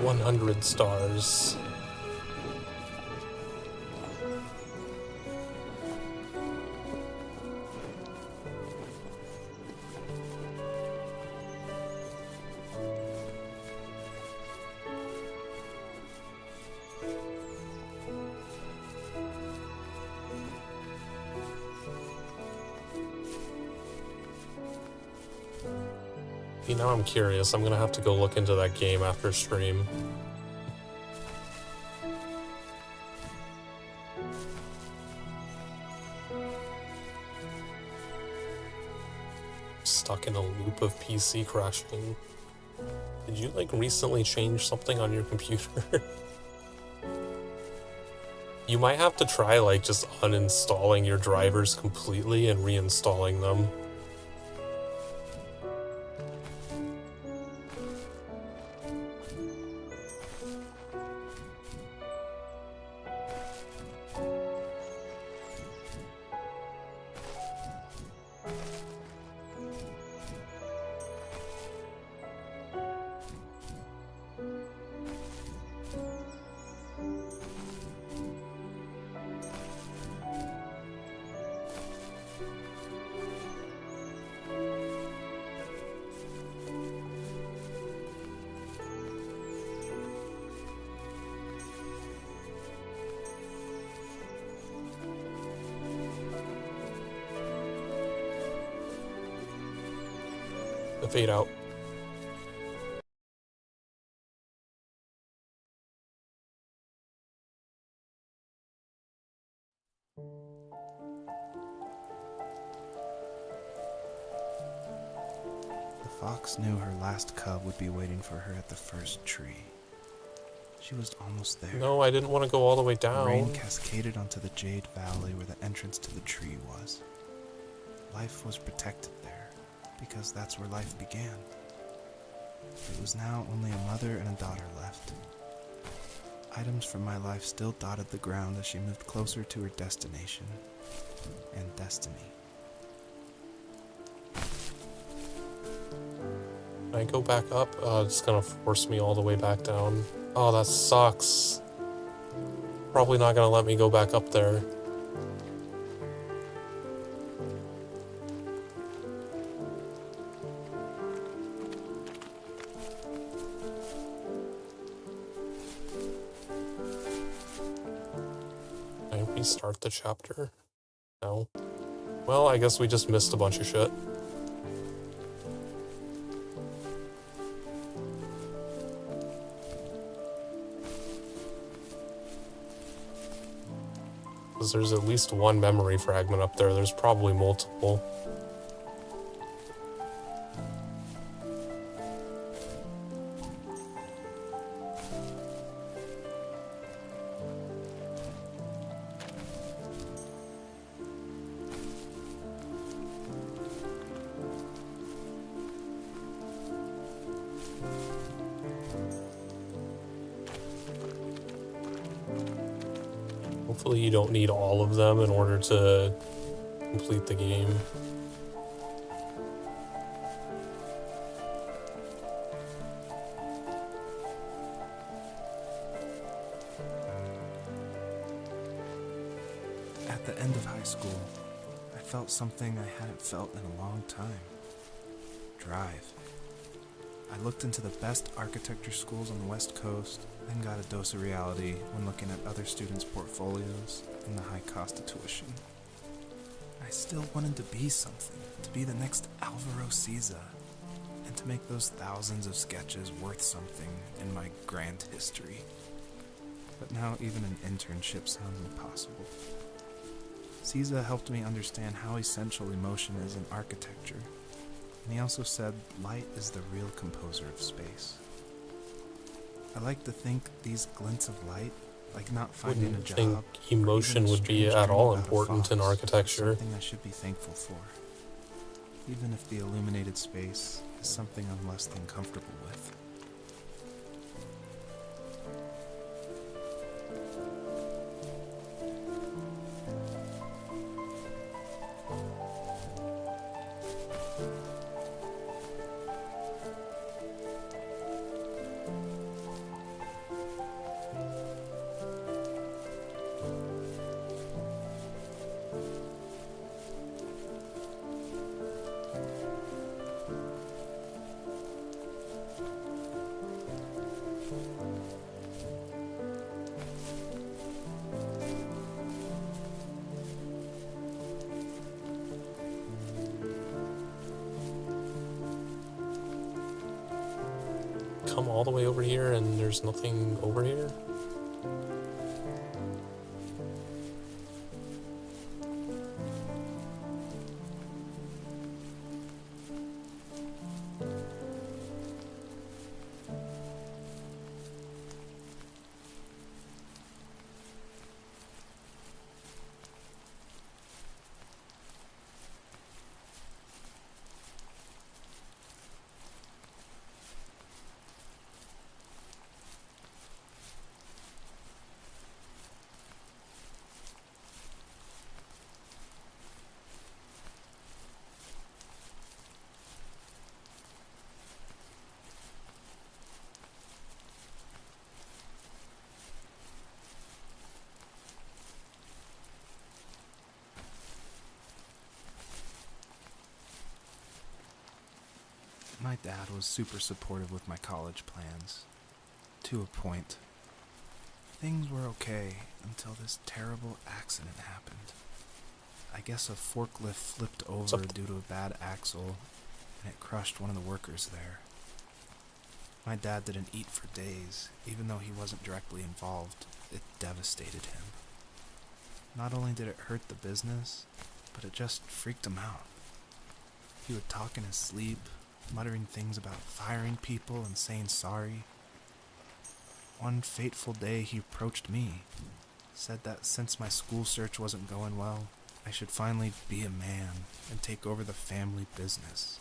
100 stars. Now I'm curious. I'm gonna have to go look into that game after stream. Stuck in a loop of PC crashing. Did you like recently change something on your computer? You might have to try like just uninstalling your drivers completely and reinstalling them. The fade out. The fox knew her last cub would be waiting for her at the first tree. She was almost there. No, I didn't want to go all the way The rain down. cascaded onto the Jade Valley where the entrance to the tree was. Life was protected there, because that's where life began. It was now only a mother and a daughter left. Items from my life still dotted the ground as she moved closer to her destination and destiny. Can I go back up? It's gonna force me all the way back down. Oh, that sucks. Probably not gonna let me go back up there. Can I restart the chapter? No. Well, I guess we just missed a bunch of shit. Because there's at least one memory fragment up there. There's probably multiple. Hopefully you don't need all of them in order to complete the game. At the end of high school, I felt something I hadn't felt in a long time. Drive. I looked into the best architecture schools on the West Coast, then got a dose of reality when looking at other students' portfolios and the high cost of tuition. I still wanted to be something, to be the next Alvaro Siza, and to make those thousands of sketches worth something in my grand history. But now even an internship sounds impossible. Siza helped me understand how essential emotion is in architecture. And he also said light is the real composer of space. I like to think these glints of light, like not finding Wouldn't a think job, emotion even a would be strange at dream all about a important in fox, architecture. is something I should be thankful for. Even if the illuminated space is something I'm less than comfortable with. come all the way over here and there's nothing over here? My dad was super supportive with my college plans. To a point. Things were okay until this terrible accident happened. I guess a forklift flipped over due to a bad axle, and it crushed one of the workers there. My dad didn't eat for days, even though he wasn't directly involved. It devastated him. Not only did it hurt the business, but it just freaked him out. He would talk in his sleep, muttering things about firing people and saying sorry. One fateful day he approached me, said that since my school search wasn't going well, I should finally be a man and take over the family business.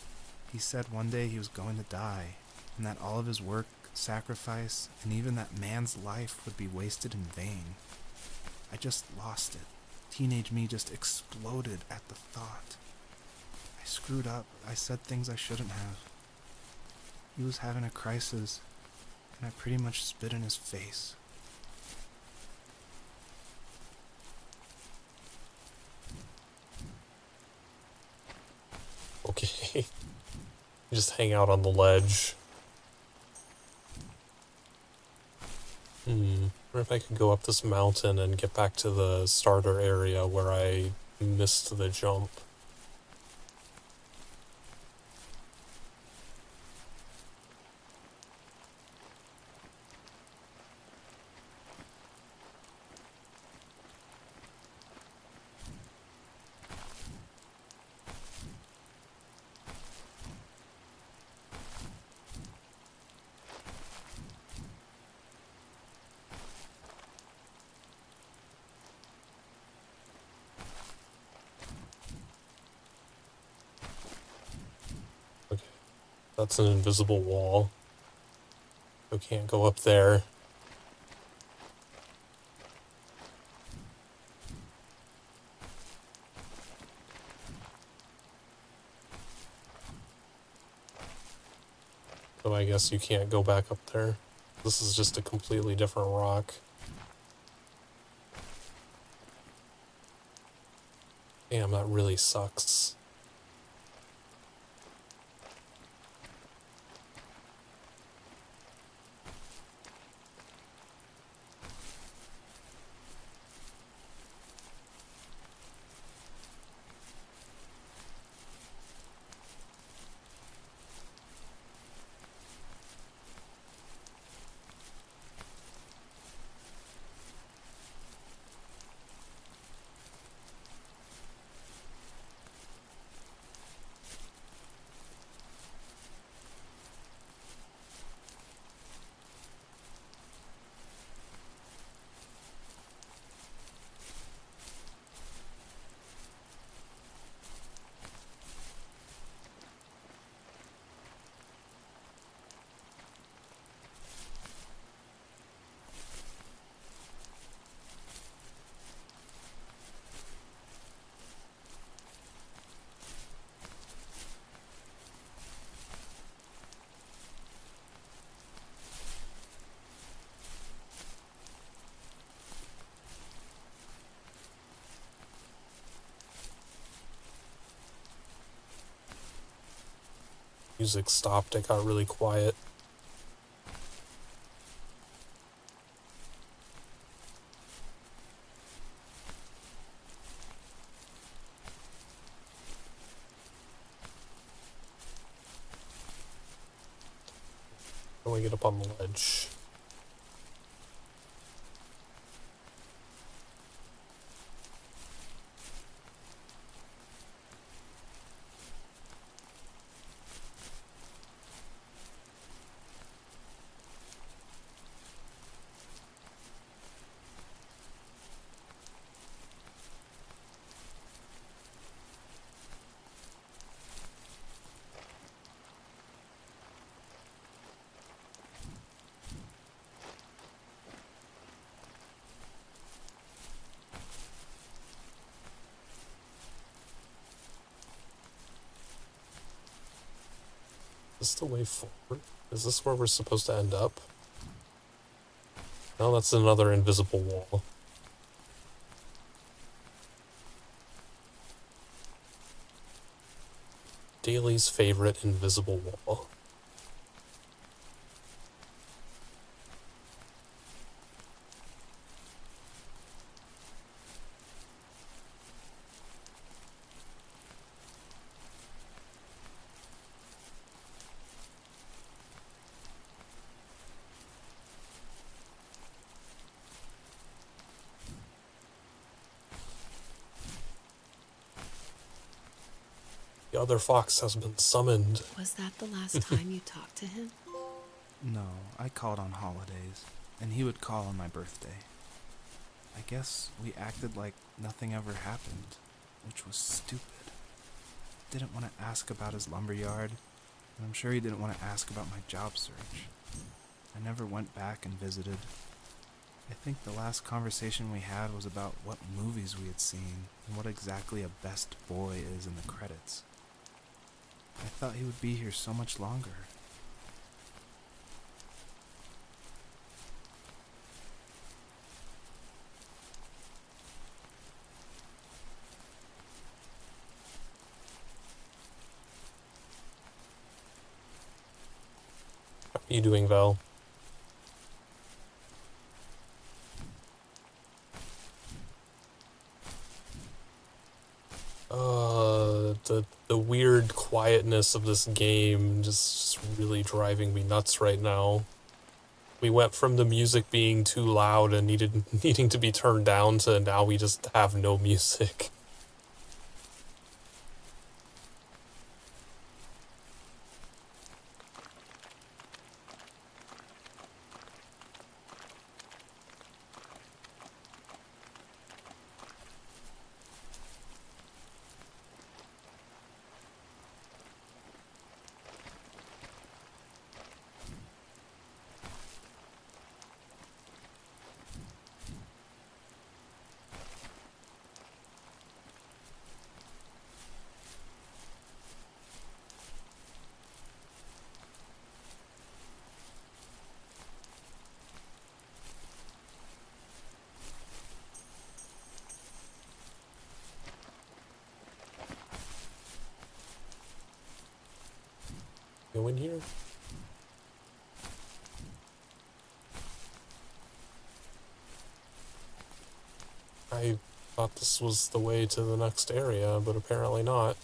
He said one day he was going to die, and that all of his work, sacrifice, and even that man's life would be wasted in vain. I just lost it. Teenage me just exploded at the thought. I screwed up. I said things I shouldn't have. He was having a crisis, and I pretty much spit in his face. Okay. Just hang out on the ledge. Or if I could go up this mountain and get back to the starter area where I missed the jump. Okay, that's an invisible wall. I can't go up there. So I guess you can't go back up there. This is just a completely different rock. Damn, that really sucks. Music stopped, it got really quiet. How do I get up on the ledge? Is this the way forward? Is this where we're supposed to end up? No, that's another invisible wall. Daly's favorite invisible wall. The other fox has been summoned. Was that the last time you talked to him? No, I called on holidays, and he would call on my birthday. I guess we acted like nothing ever happened, which was stupid. Didn't want to ask about his lumberyard, and I'm sure he didn't want to ask about my job search. I never went back and visited. I think the last conversation we had was about what movies we had seen and what exactly a best boy is in the credits. I thought he would be here so much longer. How are you doing, Val? The weird quietness of this game just really driving me nuts right now. We went from the music being too loud and needing to be turned down to now we just have no music. Go in here. I thought this was the way to the next area, but apparently not.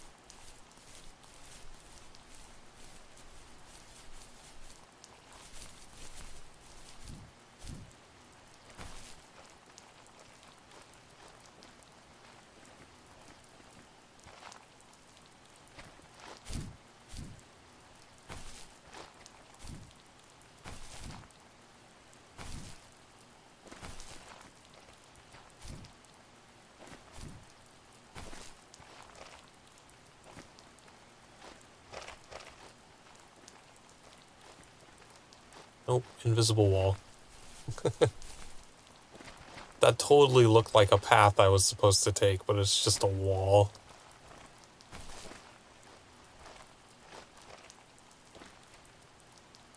Nope, invisible wall. That totally looked like a path I was supposed to take, but it's just a wall.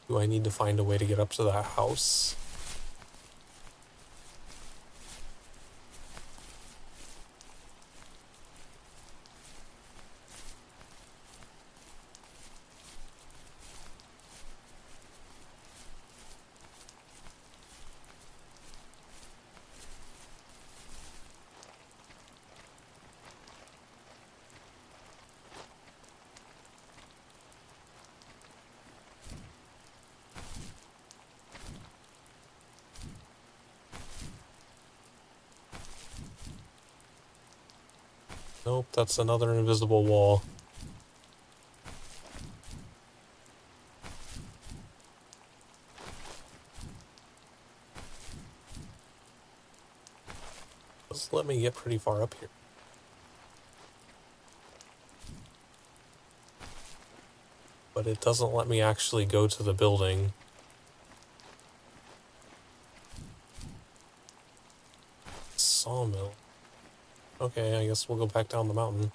Do I need to find a way to get up to that house? Nope, that's another invisible wall. Just let me get pretty far up here. But it doesn't let me actually go to the building. Sawmill. Okay, I guess we'll go back down the mountain.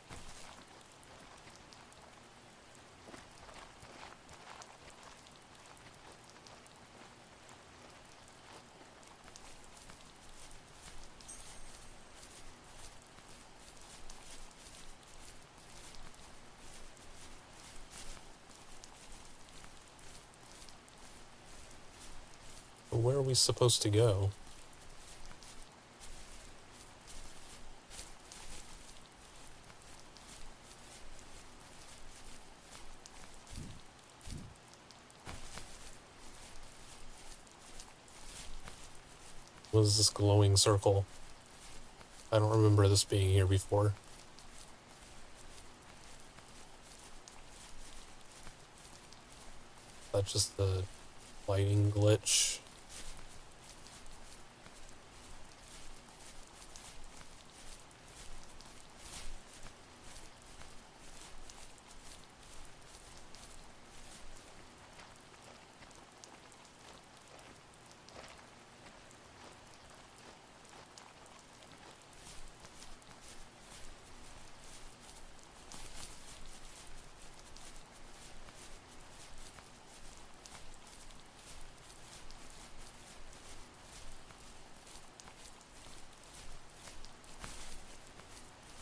But where are we supposed to go? What is this glowing circle? I don't remember this being here before. Is that just the lighting glitch?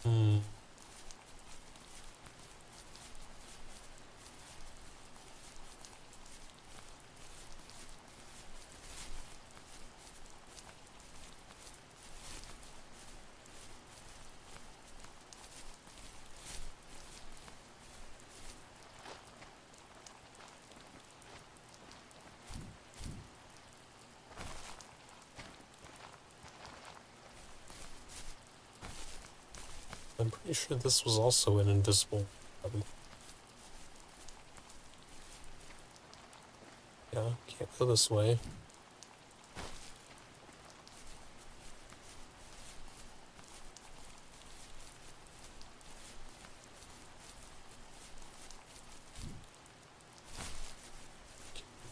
Hmm. I'm pretty sure this was also an invisible button. Yeah, can't go this way.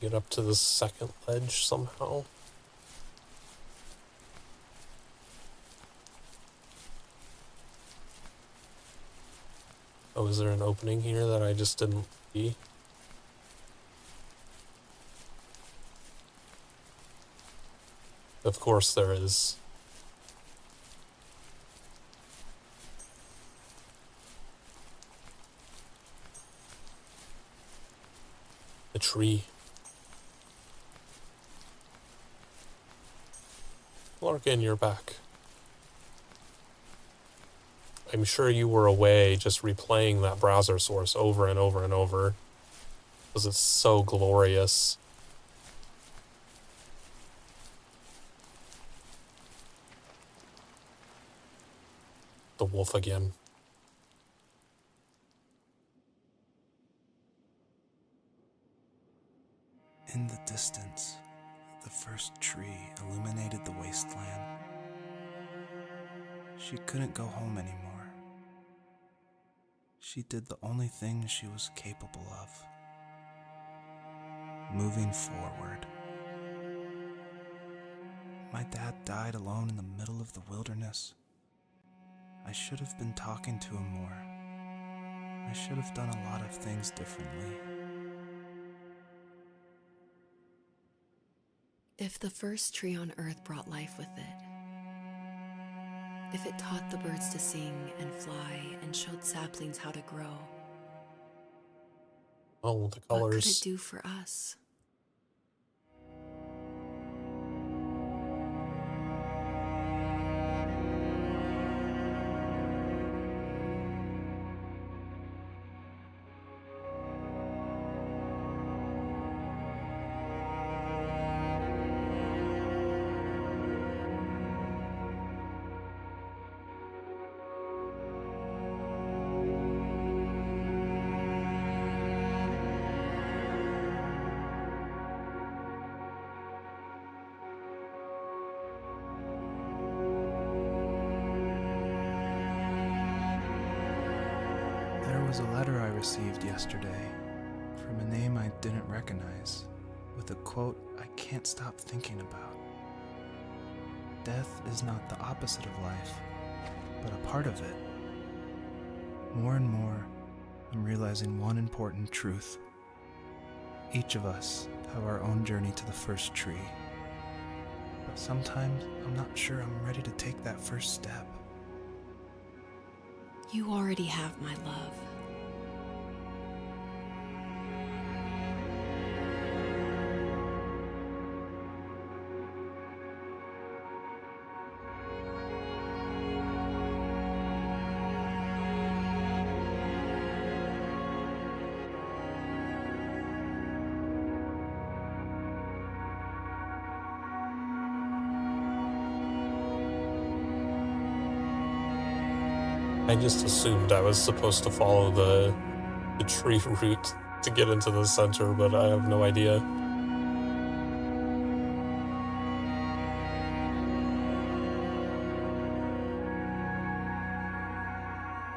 Get up to the second ledge somehow. Oh, is there an opening here that I just didn't see? Of course there is. The tree. Larkin, you're back. I'm sure you were away just replaying that browser source over and over and over. Because it's so glorious. The wolf again. In the distance, the first tree illuminated the wasteland. She couldn't go home anymore. She did the only thing she was capable of. Moving forward. My dad died alone in the middle of the wilderness. I should have been talking to him more. I should have done a lot of things differently. If the first tree on Earth brought life with it, if it taught the birds to sing and fly and showed saplings how to grow, Oh, the what could it colors. do for us? was a letter I received yesterday from a name I didn't recognize, with a quote I can't stop thinking about. Death is not the opposite of life, but a part of it. More and more, I'm realizing one important truth. Each of us have our own journey to the first tree. But sometimes I'm not sure I'm ready to take that first step. You already have my love. I just assumed I was supposed to follow the tree route to get into the center, but I have no idea.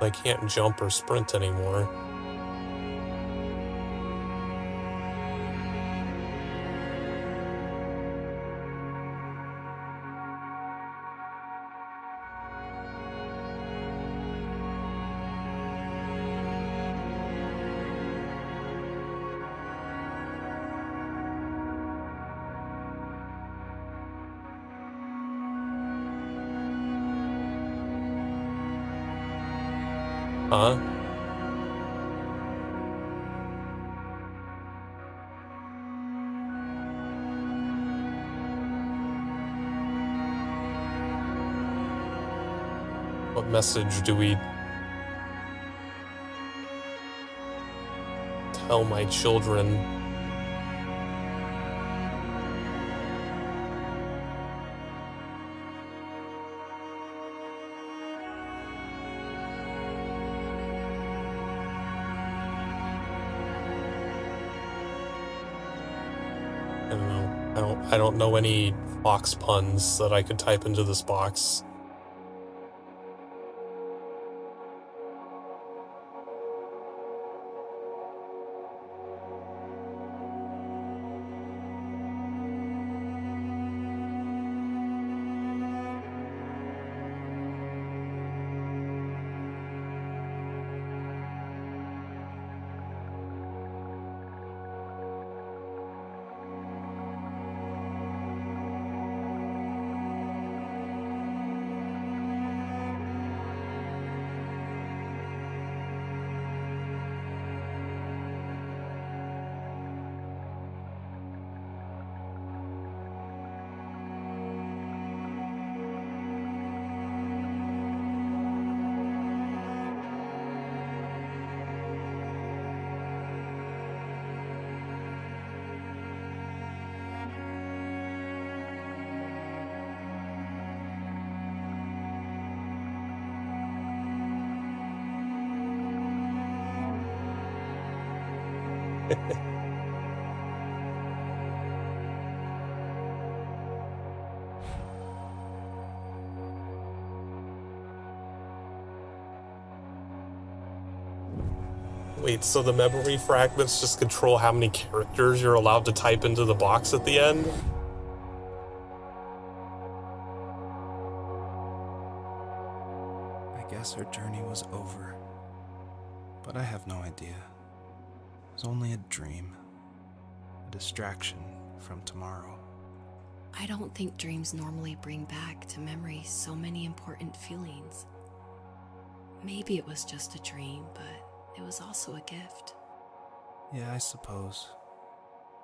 I can't jump or sprint anymore. Huh? What message do we tell my children? I don't know. I don't know any fox puns that I could type into this box. Wait, so the memory fragments just control how many characters you're allowed to type into the box at the end? I guess her journey was over, but I have no idea. It was only a dream, a distraction from tomorrow. I don't think dreams normally bring back to memory so many important feelings. Maybe it was just a dream, but it was also a gift. Yeah, I suppose.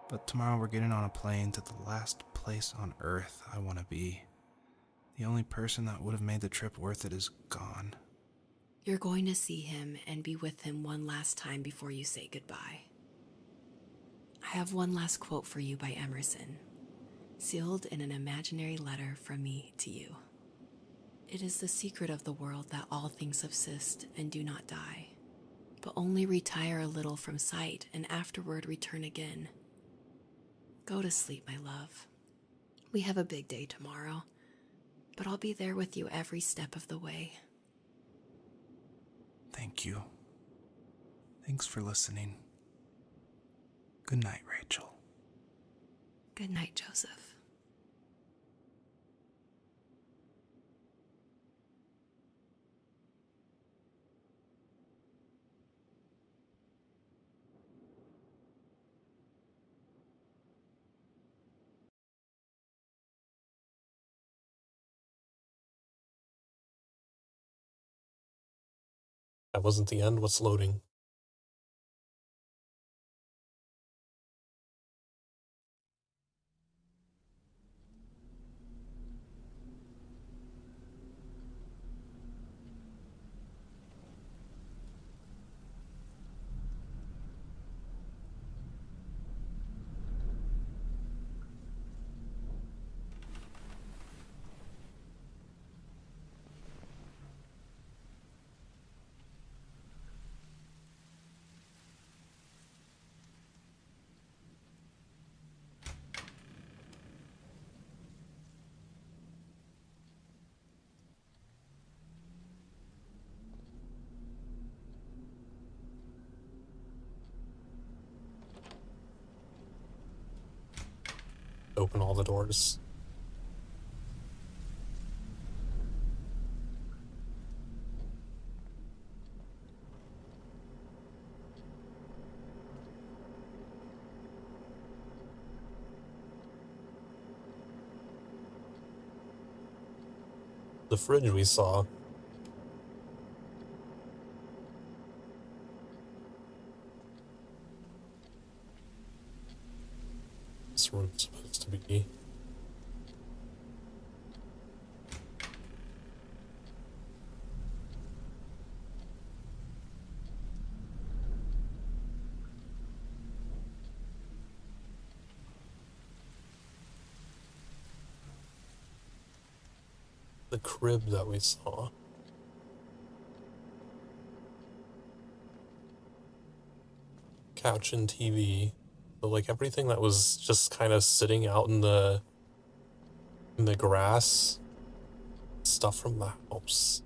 But tomorrow we're getting on a plane to the last place on Earth I want to be. The only person that would have made the trip worth it is gone. You're going to see him and be with him one last time before you say goodbye. I have one last quote for you by Emerson, sealed in an imaginary letter from me to you. It is the secret of the world that all things subsist and do not die, but only retire a little from sight and afterward return again. Go to sleep, my love. We have a big day tomorrow, but I'll be there with you every step of the way. Thank you. Thanks for listening. Good night, Rachel. Good night, Joseph. That wasn't the end. What's loading? Open all the doors. The fridge we saw. This room's supposed to be. The crib that we saw. Couch and TV. But like everything that was just kind of sitting out in the grass. Stuff from the house.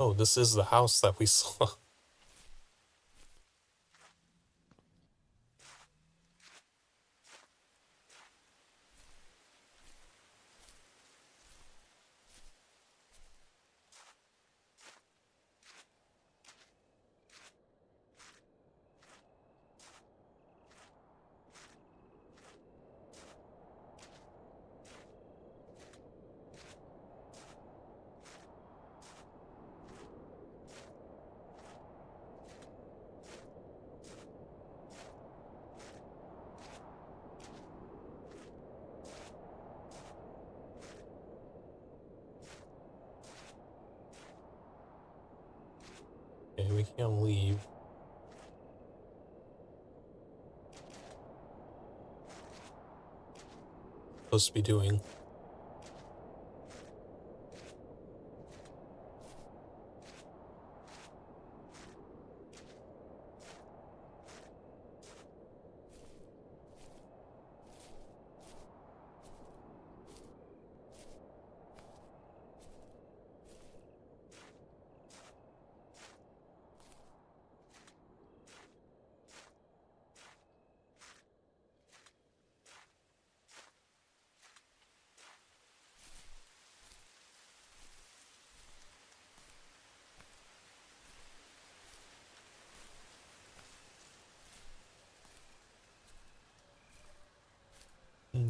Oh, this is the house that we saw. Okay, we can't leave. Supposed to be doing.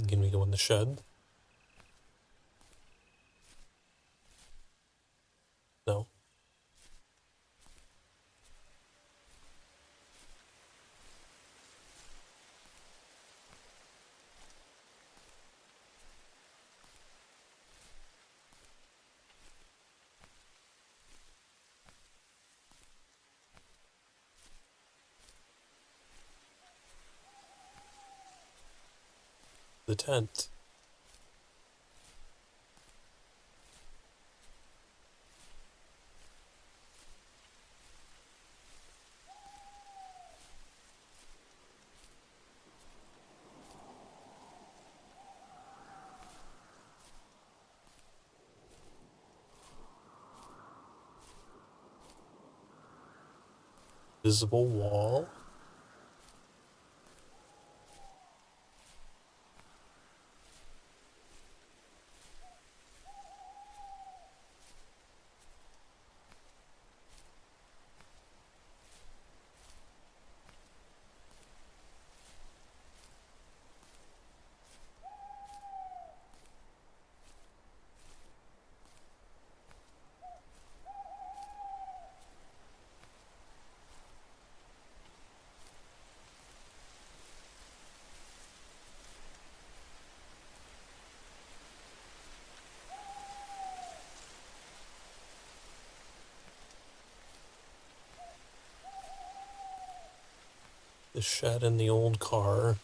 Can we go in the shed? No. the tent. Visible wall. The shed and the old car.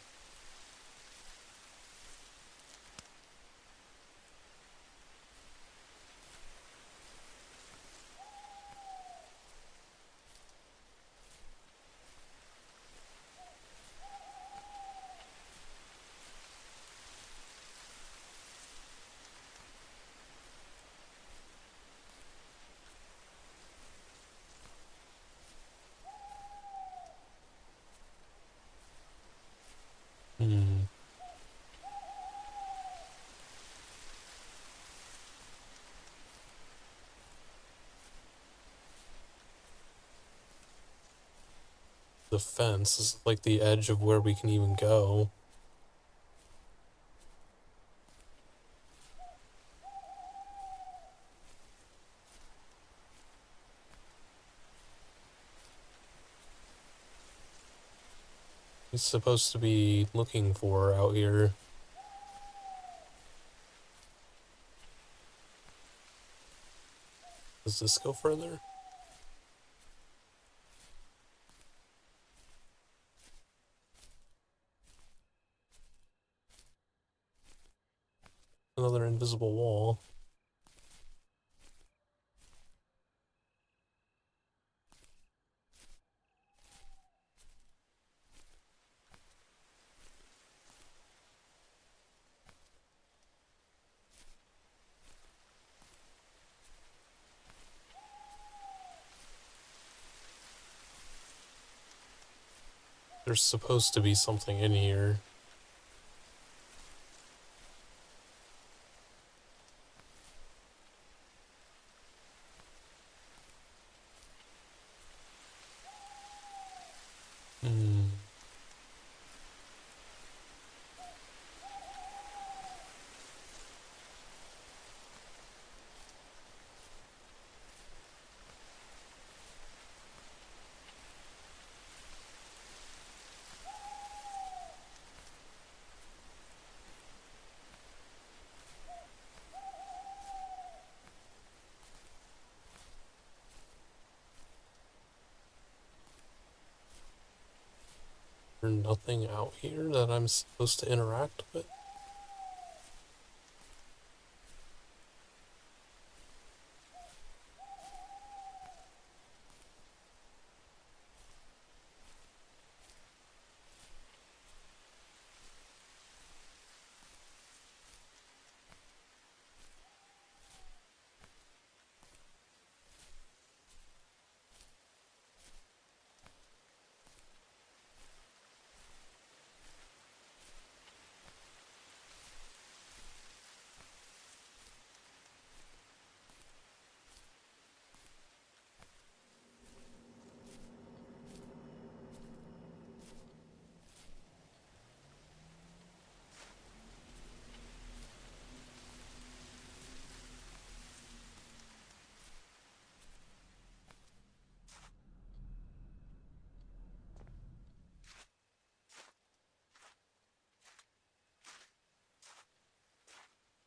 Hmm. The fence is like the edge of where we can even go. He's supposed to be looking for out here. Does this go further? Another invisible wall. There's supposed to be something in here. Hmm. There's nothing out here that I'm supposed to interact with.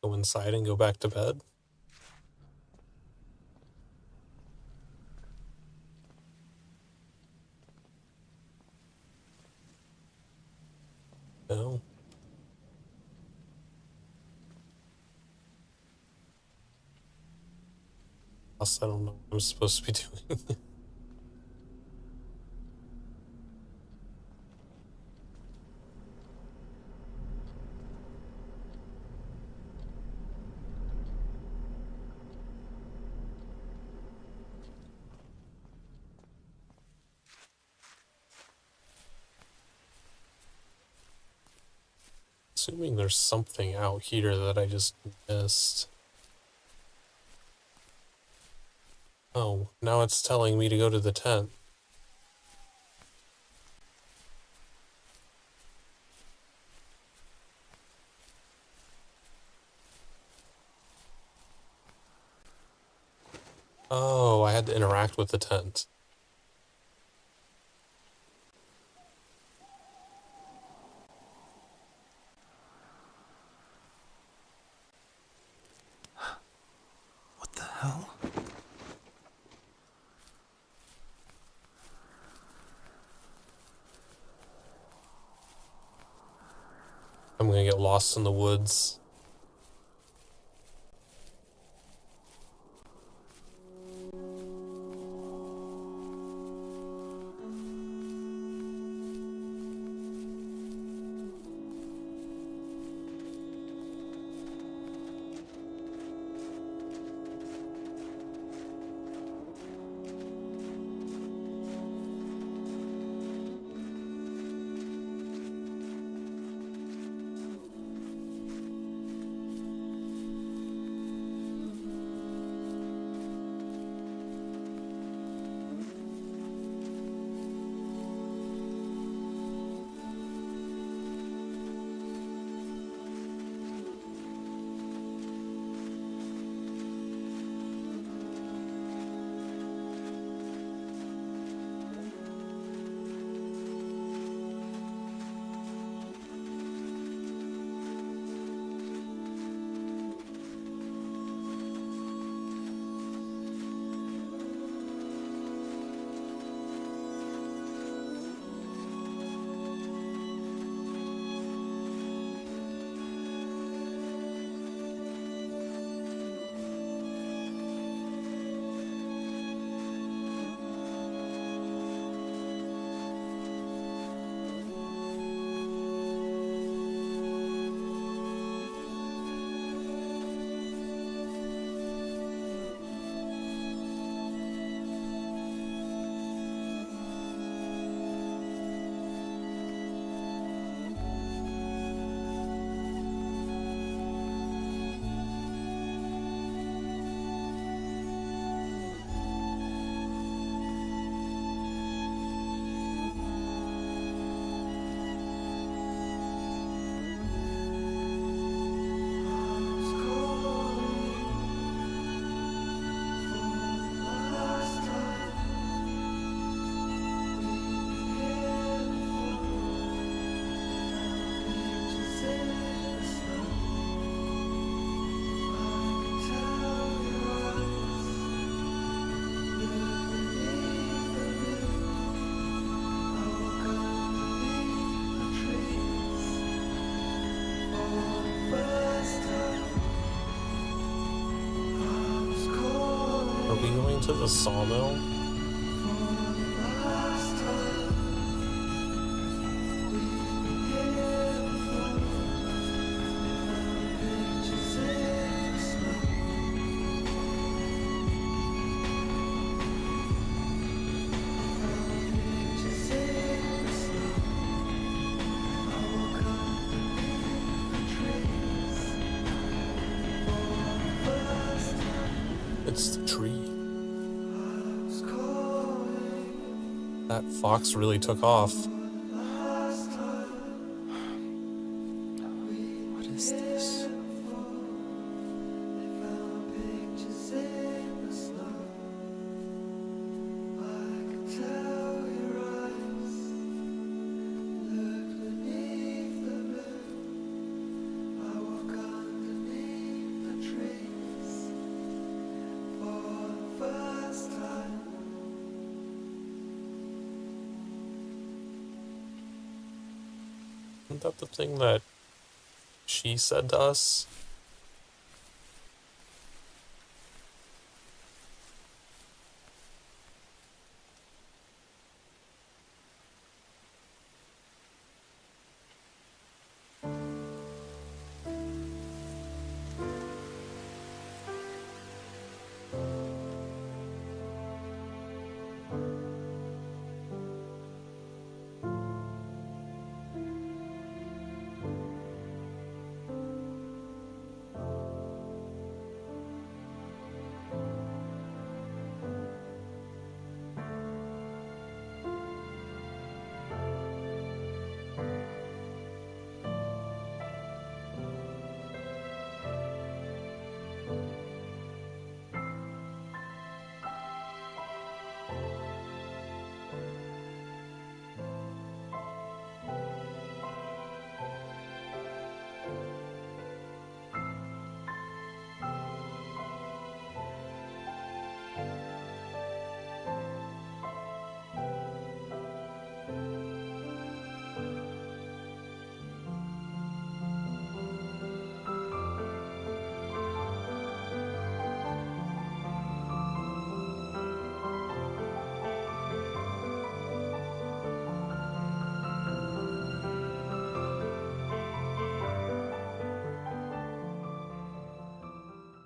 Go inside and go back to bed. No. Plus, I don't know what I'm supposed to be doing. Assuming there's something out here that I just missed. Oh, now it's telling me to go to the tent. Oh, I had to interact with the tent. What the hell? I'm gonna get lost in the woods. Are we going to the sawmill? It's the tree. That fox really took off. What is this? Isn't that the thing that she said to us?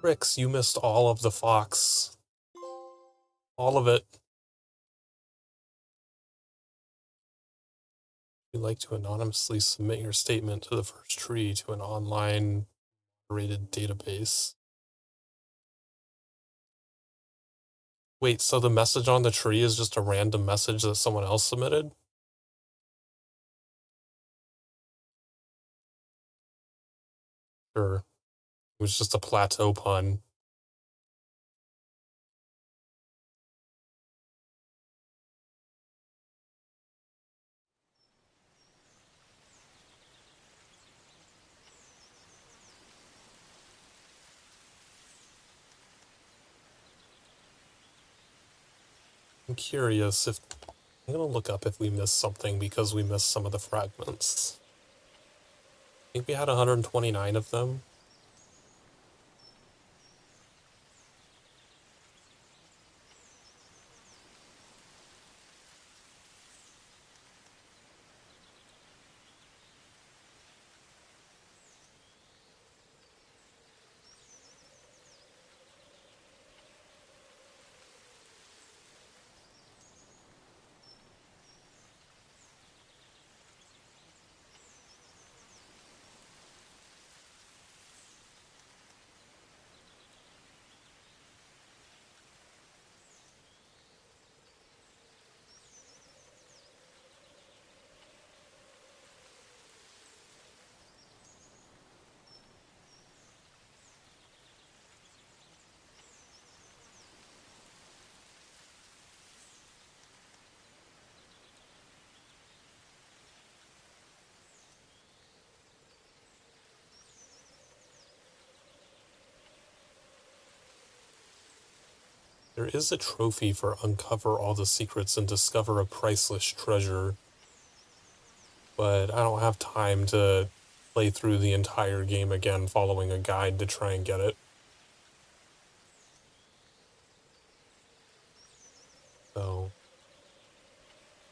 Rix, you missed all of the Fox. All of it. You'd like to anonymously submit your statement to the first tree to an online rated database. Wait, so the message on the tree is just a random message that someone else submitted? Sure. It was just a plateau pun. I'm curious if... I'm gonna look up if we missed something because we missed some of the fragments. I think we had 129 of them. There is a trophy for uncover all the secrets and discover a priceless treasure, but I don't have time to play through the entire game again following a guide to try and get it. So,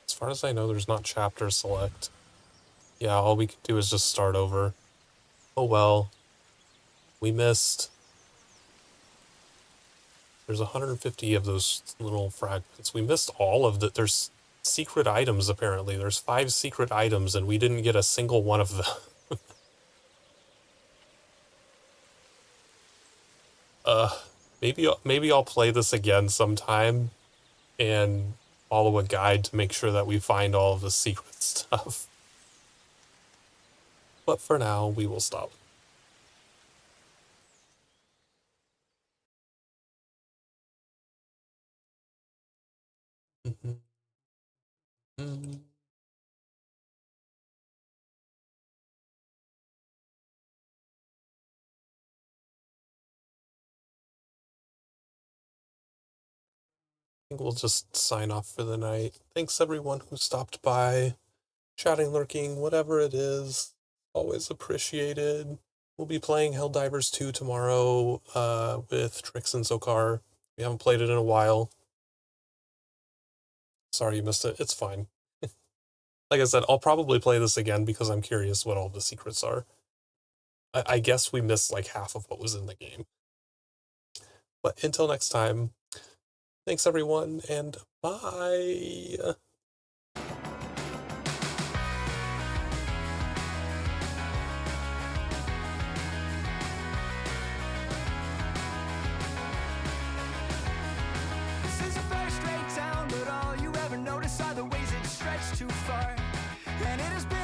as far as I know, there's not chapter select. Yeah, all we could do is just start over. Oh well. We missed... There's 150 of those little fragments. We missed all of the... There's secret items, apparently. There's 5 secret items, and we didn't get a single one of them. Maybe I'll play this again sometime and follow a guide to make sure that we find all of the secret stuff. But for now, we will stop. I think we'll just sign off for the night. Thanks everyone who stopped by, chatting, lurking, whatever it is. Always appreciated. We'll be playing Helldivers 2 tomorrow with Trix and Zokar. We haven't played it in a while. Sorry you missed it. It's fine. Like I said, I'll probably play this again because I'm curious what all the secrets are. I guess we missed like half of what was in the game. But until next time, thanks everyone, and bye! This is a first-rate town, but all you ever notice are the ways it stretch too far. And it has been